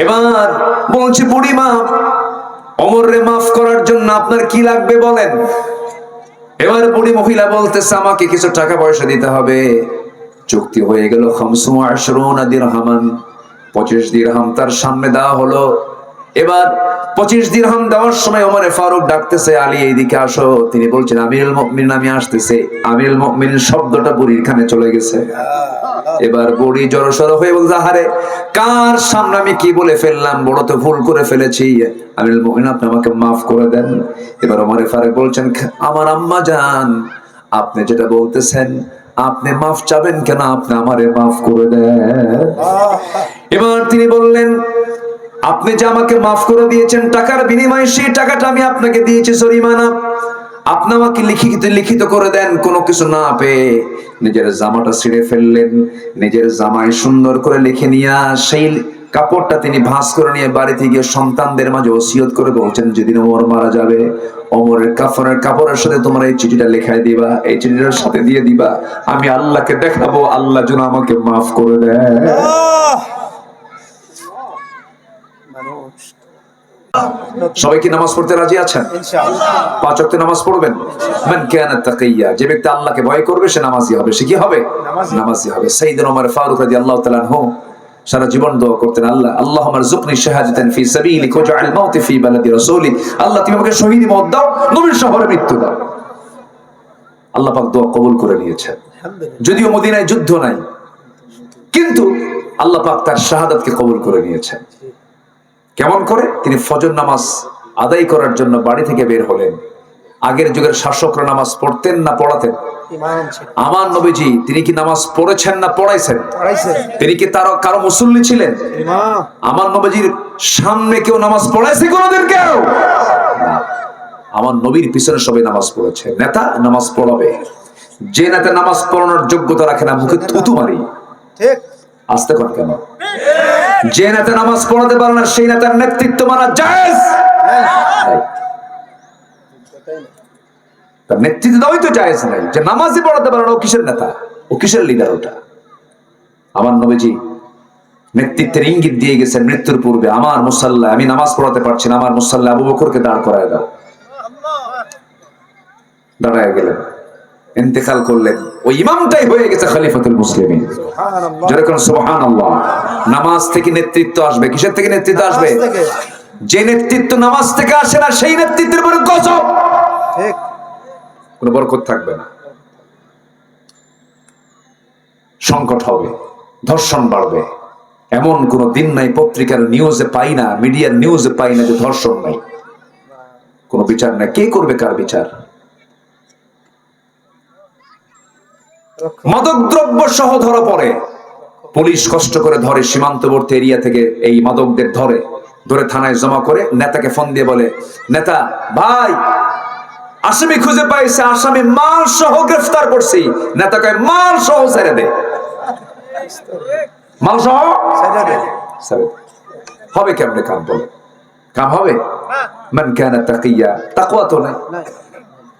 এবার বলছে, বুড়িমা, ওমররে মাফ করার জন্য আপনার কি লাগবে বলেন। এবার বুড়ি মহিলা বলতেছে, আমাকে কিছু টাকা পয়সা দিতে হবে। চুক্তি হয়ে গেল, 25 দিরহামান, 25 দিরহাম তার সামনে দেওয়া হলো। এবার 25 দিরহাম দেওয়ার সময় ওমর ফারুক ডাকতেছে, আলী এইদিকে আসো। তিনি বলছেন, আমিরুল মুমিনিন আমি আসতেছি। আমিরুল মুমিনিন শব্দটা বুড়ির কানে চলে গেছে। এবার বুড়ি জড়সড় হয়ে বলছে, আহারে, কার সামনে আমি কি বলে ফেললাম, বড় তো ভুল করে ফেলেছি, আমিরুল মুমিনিন আপনি আমাকে মাফ করে দেন। এবার ওমর ফারুক বলছেন, আমার আম্মা জান, আপনি যেটা বলতেছেন, আপনি মাফ চাবেন কেন, আপনি আমারে মাফ করে দেন। এবার তিনি বললেন, আপনি যে আমাকে মাফ করে দিয়েছেন, টাকার বিনিময়ে সেই টাকাটা আমি আপনাকে দিয়েছি জরিমানা, আপনি আমাকে লিখিত করে দেন। কোনো কিছু না পেয়ে নিজের জামাটা ছিঁড়ে ফেললেন, নিজের জামায় সুন্দর করে লিখে নিয়ে সেই কাপড়টা তিনি ভাঁজ করে নিয়ে বাড়িতে গিয়ে সন্তানদের মাঝে ওসিয়ত করে বলছেন, যেদিন ওমর মারা যাবে, ওমরের কাফনের কাপড়ের সাথে তোমরা এই চিঠিটা লেখায় দিবা, এই চিঠিটার সাথে দিয়ে দিবা, আমি আল্লাহকে দেখাবো, আল্লাহ যেন আমাকে মাফ করে দেয়। সবাই কি নামাজ পড়তে রাজি আছেন? ইনশাআল্লাহ। 5 ওয়াক্ত নামাজ পড়বেন। মান কানা তাকিয়া, যে ব্যক্তি আল্লাহকে ভয় করবে সে নামাজি হবে। সে কি হবে? নামাজি হবে। সাইয়েদনা ওমর ফারুক রাদিয়াল্লাহু তাআলা আনহু সারা জীবন দোয়া করতেন, আল্লাহ আল্লাহুম্মা রযুকনি শাহাদাতান ফি সাবিলিক ওয়াজআল মাউতি ফি বালাদি রাসূলিক, আল্লাহ তুমি আমাকে শহীদি মওত দাও, নবীর শহরে মৃত্যু দাও। আল্লাহ পাক দোয়া কবুল করে নিয়েছেন। আলহামদুলিল্লাহ। যদিও মদিনায় যুদ্ধ নাই, কিন্তু আল্লাহ পাক তার শাহাদাতকে কবুল করে নিয়েছেন। কেমন করে? তিনি ফজর নামাজ আদায় করার জন্য বাড়ি থেকে বের হলেন। আগের যুগের শাসকরা নামাজ পড়তেন না পড়াতেন? ইমাম ছিল, আমার নবীজি তিনি কি নামাজ পড়েছেন না পড়াইছেন? পড়াইছে তিনি কি তার কারো মুসল্লি ছিলেন? ইমাম। আমার নবীজির সামনে কেউ নামাজ পড়াইছে কোনোদিন কেউ? না। আমার নবীর পিছনে সবাই নামাজ পড়েছে। নেতা নামাজ পড়াবে, যে নেতা নামাজ পড়ানোর যোগ্যতা রাখে না মুখে থুতু মারি। ঠিক। আসতে কর কেন? যে নেতা নামাজ পড়াতে পারে না সেই নেতার নেতৃত্ব মানা জায়েজ নাই। তার নেতৃত্ব দেওয়াই তো জায়েজ নাই। যে নামাজই পড়াতে পারে না ও কিসের নেতা? ও কিসের লিডার? ওটা আমার নবীজি নেতৃত্বের ইঙ্গিত দিয়ে গেছেন মৃত্যুর পূর্বে, আমার মুসাল্লা আমি নামাজ পড়াতে পারছি না, আমার মুসাল্লা আবু বকরকে দাঁড় করায় দাও। দাঁড়ায় গেলেন, ইন্তেকাল করলেন। ওই ইমামটাই হয়ে গেছে খলিফাতুল মুসলিমিন। সুবহানাল্লাহ। যেরকম সুবহানাল্লাহ। নামাজ থেকে নেতৃত্ব আসবে। কিসের থেকে নেতৃত্ব আসবে? নামাজ থেকে। যে নেতৃত্ব নামাজ থেকে আসে না সেই নেতৃত্বের উপরে গজব, ঠিক। কোনো বরকত থাকবে না, সংকট হবে, ধর্ষণ বাড়বে। এমন কোন দিন নাই পত্রিকার নিউজে পাই না, মিডিয়ার নিউজে পাই না যে ধর্ষণ নাই, কোনো বিচার নাই। কে করবে কার বিচার? মাদকদ্রব্য সহ ধরা পড়ে, পুলিশ কষ্ট করে ধরে, সীমান্তবর্তী এরিয়া থেকে এই মাদকদের ধরে থানায় জমা করে নেতাকে ফোন দিয়ে বলে, নেতা ভাই আসামি খুঁজে পাইছে, আসামি মাল সহ গ্রেফতার করছি। নেতা কয় মাল সহ ছেড়ে দে, মাল সহ সাইডা দে। ছেড়ে দে। হবে কেমনে কাম? বলে কাম হবে? মান কানা তাকিয়া, তাকওয়া তো নাই, নাই।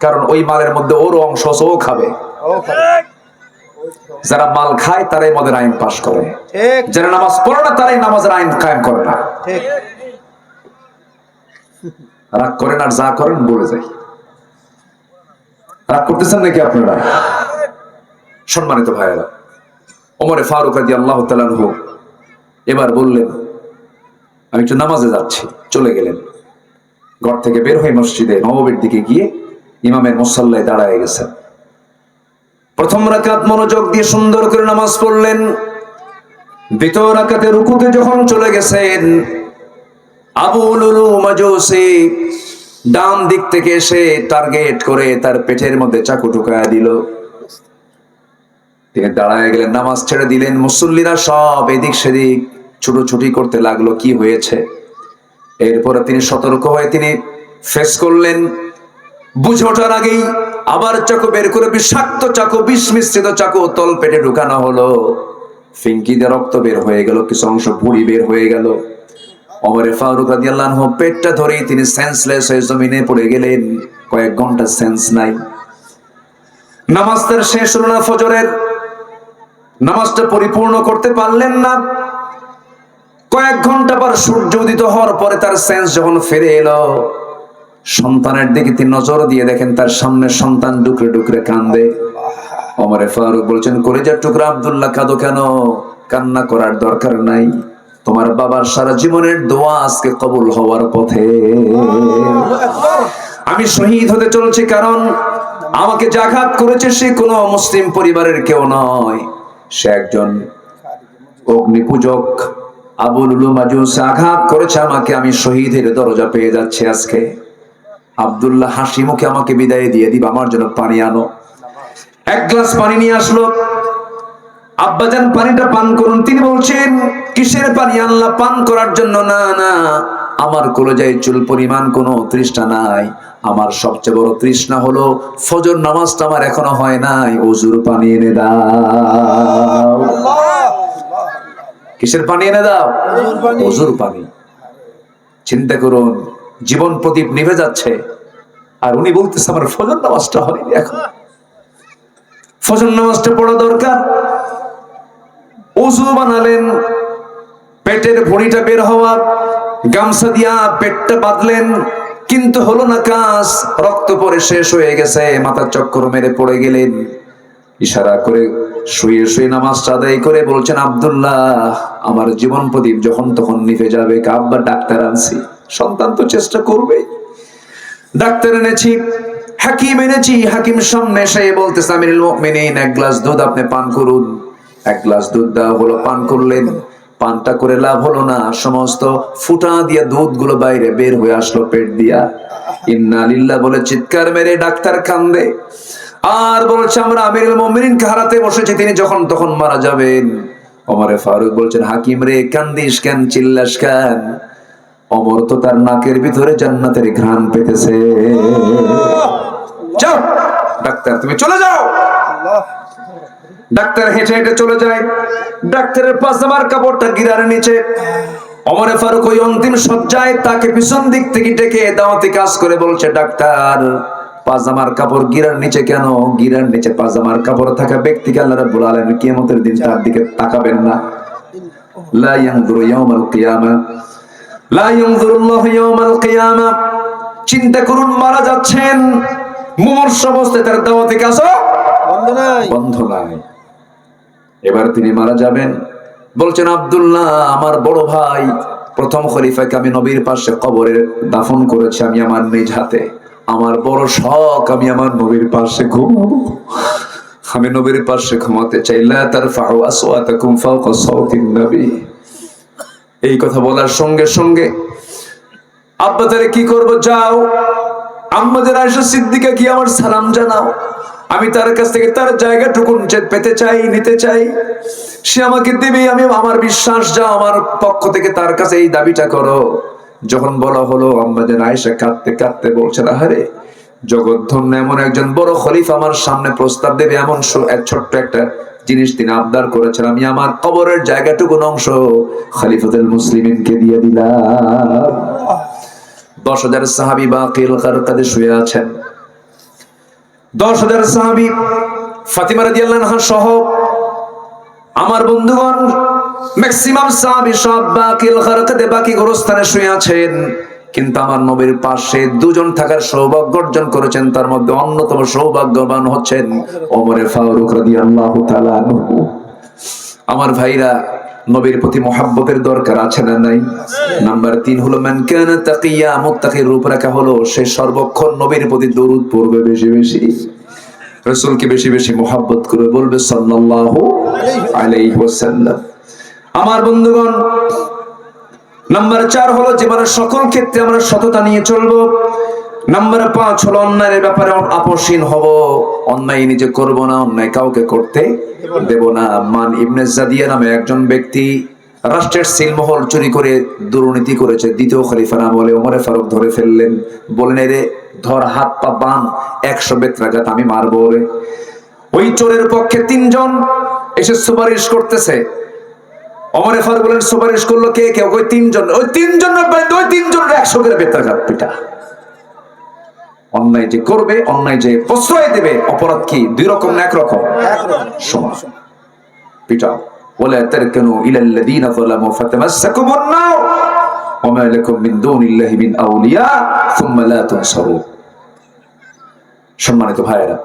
কারণ ওই মালের মধ্যে ওর অংশ আছে, ও খাবে। ও খাবে। যারা মাল খায় তারাই মদের আইন পাশ করে, ঠিক। যারা নামাজ পড়ে না তারাই নামাজের আইন কায়েম করে না। ঠিক। রাগ করেন আর যা করেন বলে যাই। রাগ করতেছেন নাকি আপনারা? সম্মানিত ভাইয়েরা, ওমরে ফারুক রাদিয়াল্লাহু তাআলা আনহু এবার বললেন আমি একটু নামাজে যাচ্ছি, চলে গেলেন। ঘর থেকে বের হয়ে মসজিদে নববীর দিকে গিয়ে ইমামের মুসাল্লায় দাঁড়ায় গেছেন। প্রথম রাকাত মনোযোগ দিয়ে সুন্দর করে নামাজ পড়লেন। দ্বিতীয় রাকাতে রুকুতে যখন চলে গেছেন, আবু লুলু মাজুসি ডান দিক থেকে এসে টার্গেট করে তার পেটের মধ্যে চাকু ঢুকায় দিল। তিনি দাঁড়ায় গেলেন, নামাজ ছেড়ে দিলেন। মুসল্লিরা সব এদিক সেদিক ছুটোছুটি করতে লাগলো, কি হয়েছে? এরপরে তিনি সতর্ক হয়ে তিনি ফেস করলেন। বুঝে ওঠার আগেই আবার চাকু বের করে, বিষাক্ত চাকু, বিষ মিশ্রিত চাকু তল পেটে ঢুকানো হলো। ফিঙ্কি দিয়ে রক্ত বের হয়ে গেল, কিছু অংশ ভুঁড়ি বের হয়ে গেল। ওমরে ফারুক রাদিয়াল্লাহু আনহু পেটটা ধরেই তিনি সেন্সলেস হয়ে জমিনে পড়ে গেলেন। কয়েক ঘন্টা সেন্স নাই। নামাজটা শেষ হলো না, ফজরের নামাজটা পরিপূর্ণ করতে পারলেন না। কয়েক ঘন্টা পর সূর্য উদিত হওয়ার পরে তার সেন্স যখন ফিরে এলো, সন্তানের দিকে তিনি নজর দিয়ে দেখেন তার সামনে সন্তান ডুকরে ডুকরে কান্দে। ওমরে ফারুক বলছেন, কলিজার টুকরা আব্দুল্লাহ কাঁদো কেন? কান্না করার দরকার নাই, তোমার বাবার সারা জীবনের দোয়া আজকে কবুল হওয়ার পথে। আমি শহীদ হতে চলেছি, কারণ আমাকে যে আঘাত করেছে সে কোনো মুসলিম পরিবারের কেউ নয়, সে একজন অগ্নি পূজক। আবু লুলু মাজুসি আঘাত করেছে আমাকে, আমি শহীদের দরজা পেয়ে যাচ্ছি আজকে। আব্দুল্লাহ হাসি মুখে আমাকে বিদায় দিয়ে দিবা, আমার জন্য পানি আনো। এক গ্লাস পানি নিয়ে আসলো। আব্বাজান পানিটা পান করুন। তিনি বলছেন, কিসের পানি আল্লাহ? পান করার জন্য না, না, আমার কলেজায় চুল পরিমাণ কোনো তৃষ্ণা নাই। আমার সবচেয়ে বড় তৃষ্ণা হলো ফজর নামাজটা আমার এখনো হয় নাই, ওযুর পানি এনে দাও। কিসের পানি এনে দাও? ওযুর পানি। চিন্তা করুন, জীবন প্রদীপ নিভে যাচ্ছে আর উনি বলতেছে আমার ফজর নামাজটা হয়নি এখন। ফজর নামাজটা পড়া দরকার। ওযু বানালেন, পেটের ভুঁড়িটা বের হওয়া, গামছা দিয়া পেটটা বাঁধলেন, কিন্তু হলো না কাজ। রক্ত পরে শেষ হয়ে গেছে, মাথা চক্কর মেরে পড়ে গেলেন। ইশারা করে শুয়ে শুয়ে নামাজটা আদায় করে বলছেন, আব্দুল্লাহ, আমার জীবন প্রদীপ যখন তখন নিভে যাবে, আব্বা ডাক্তার আনছি। সন্তান তো চেষ্টা করবে। ডাক্তার এনেছি, হাকিম এনেছি। হাকিম সামনে এসে বলতেছে, আমিরুল মুমিনিন, এক গ্লাস দুধ আপনি পান করুন। এক গ্লাস দুধ দেওয়া হলো, পান করলেন। পানটা করে লাভ হলো না, সমস্ত ফুটা দিয়া দুধ গুলো বাইরে বের হয়ে আসলো পেট দিয়া। ইন্না লিল্লাহ বলে চিৎকার মেরে ডাক্তার কান্দে আর বলছে, আমরা আমিরুল মুমিনিনকে হারাতে বসেছি, তিনি যখন তখন মারা যাবেন। ওমরে ফারুক বলছেন, হাকিম রে, কান্দিস কেন, চিল্লাস কেন? ওমর তো তার নাকের ভিতরে জান্নাতের ঘ্রাণ পেতেছে। যাও ডাক্তার, তুমি চলে যাও। ডাক্তার হেঁটে হেঁটে চলে যায়। ডাক্তারের পাজামার কাপড়টা গিরার নিচে। ওমরে ফারুক ওই অন্তিম সজ্জায় তাকে পিছন দিক থেকে ডেকে দাওয়াতি কাজ করে বলছে, ডাক্তার, পাজামার কাপড় গিরার নিচে কেন? গিরার নিচে পাজামার কাপড় থাকা ব্যক্তিকে আল্লাহ রাব্বুল আলামিন কিয়ামতের দিন তার দিকে তাকাবেন না। লা ইয়ানজুরু ইয়াউমাল কিয়ামা, লা ইয়ানজুরুল্লাহু ইয়াউমাল কিয়ামা। চিন্তা করুন, মারা যাচ্ছেন, মুমূর্ষু অবস্থায় তার দাওয়াতি কাজ বন্ধ নাই। এবার তিনি মারা যাবেন। বলছেন, আব্দুল্লাহ, আমার বড় ভাই প্রথম খলিফাকে আমি নবীর পাশে কবরে দাফন করেছি আমি আমার নিজ হাতে। আমার বড় শখ, আমি আমার নবীর পাশে ঘুমাবো। আমি নবীর পাশে ঘুমাতে চাই। লা তারফাউ আসওয়াতাকুম ফাওকা সাওতিন নবী। এই কথা বলার সঙ্গে সঙ্গে আব্বা তারে কি করব, যাও আম্মাদের আয়েশা সিদ্দিকা কি আমার সালাম জানাও। আমি তার কাছ থেকে তার জায়গাটুকু পেতে চাই, নিতে চাই। সে আমাকে দেবে, আমি আমার বিশ্বাস, যাও আমার পক্ষ থেকে তার কাছে এই দাবিটা করো। যখন বলা হলো, আম্মাদের আয়েশা কাঁদতে কাঁদতে বলছেন, আহারে, জগৎধন্য এমন একজন বড় খলিফা আমার সামনে প্রস্তাব দেবে, এমন ছোট্ট একটা জিনিস তিনি আবদার করেছেন। আমি আমার কবরের জায়গাটুকু অংশ খলিফাতুল মুসলিমিনকে দিয়ে দিলাম। 10,000 সাহাবী বাকিল গারকাদে শুয়ে আছেন। 10,000 সাহাবী, ফাতিমা রাদিয়াল্লাহু আনহা সহ আমার বন্ধুগণ, ম্যাক্সিমাম সাহাবী সব বাকিল গারকাদে বাকি গোরস্থানে শুয়ে আছেন। কিন্তু আমার নবীর পাশে দুজন থাকার সৌভাগ্য অর্জন করেছেন। তার মধ্যে অন্যতম সৌভাগ্যবান হচ্ছেন ওমরে ফারুক রাদিয়াল্লাহু তাআলা আনহু। আমার ভাইরা, নবীর প্রতি মহব্বতের দরকার আছে না নাই? নাম্বার 3 হলো মান কানা তাকিয়া, মুত্তাকির রূপরেখা হলো সে সর্বক্ষণ নবীর প্রতি দরুদ পড়বে, বেশি বেশি রাসূলকে বেশি বেশি মহব্বত করে বলবে সাল্লাল্লাহু আলাইহি ওয়াসাল্লাম। আমার বন্ধুগণ, নাম্বার 4 হলো জীবনের সকল ক্ষেত্রে আমরা সততা নিয়ে চলবো। নাম্বার 5 হলো অন্যায়ের ব্যাপারে আপোষহীন হব। অন্যায় নিজে করব না, অন্যায় কাউকে করতে দেব না। মান ইবনে জাদিয়া নামে একজন ব্যক্তি রাষ্ট্রের সিলমোহর চুরি করে দুর্নীতি করেছে। দ্বিতীয় খলিফার আমলে ওমরে ফারুক ধরে ফেললেন, বললেন, রে ধর, হাত পা বাঁধ, 100 বেত্রাঘাত আমি মারবো রে। ওই চোরের পক্ষে 3 জন এসে সুপারিশ করতেছে। ওমরে ফারুক বলেন, সুপারিশ করলো কে কে? ওই 3 জন। ওই 3 জন 100 করে বেত্রাঘাত পিটা। অন্যায় যে করবে, অন্যায় যে প্রশ্রয় দেবে, অপরাধ কি 2 রকম না 1 রকম? সমান। পিটাও। ওয়ালা তারকানু ইলাল্লাযীনা যালামু ফাতামাসসাকুমুন নার ওয়া মা লাকুম মিন দুনিল্লাহি মিন আউলিয়া সুম্মা লা তুনসারুন। সম্মানিত ভাইয়েরা,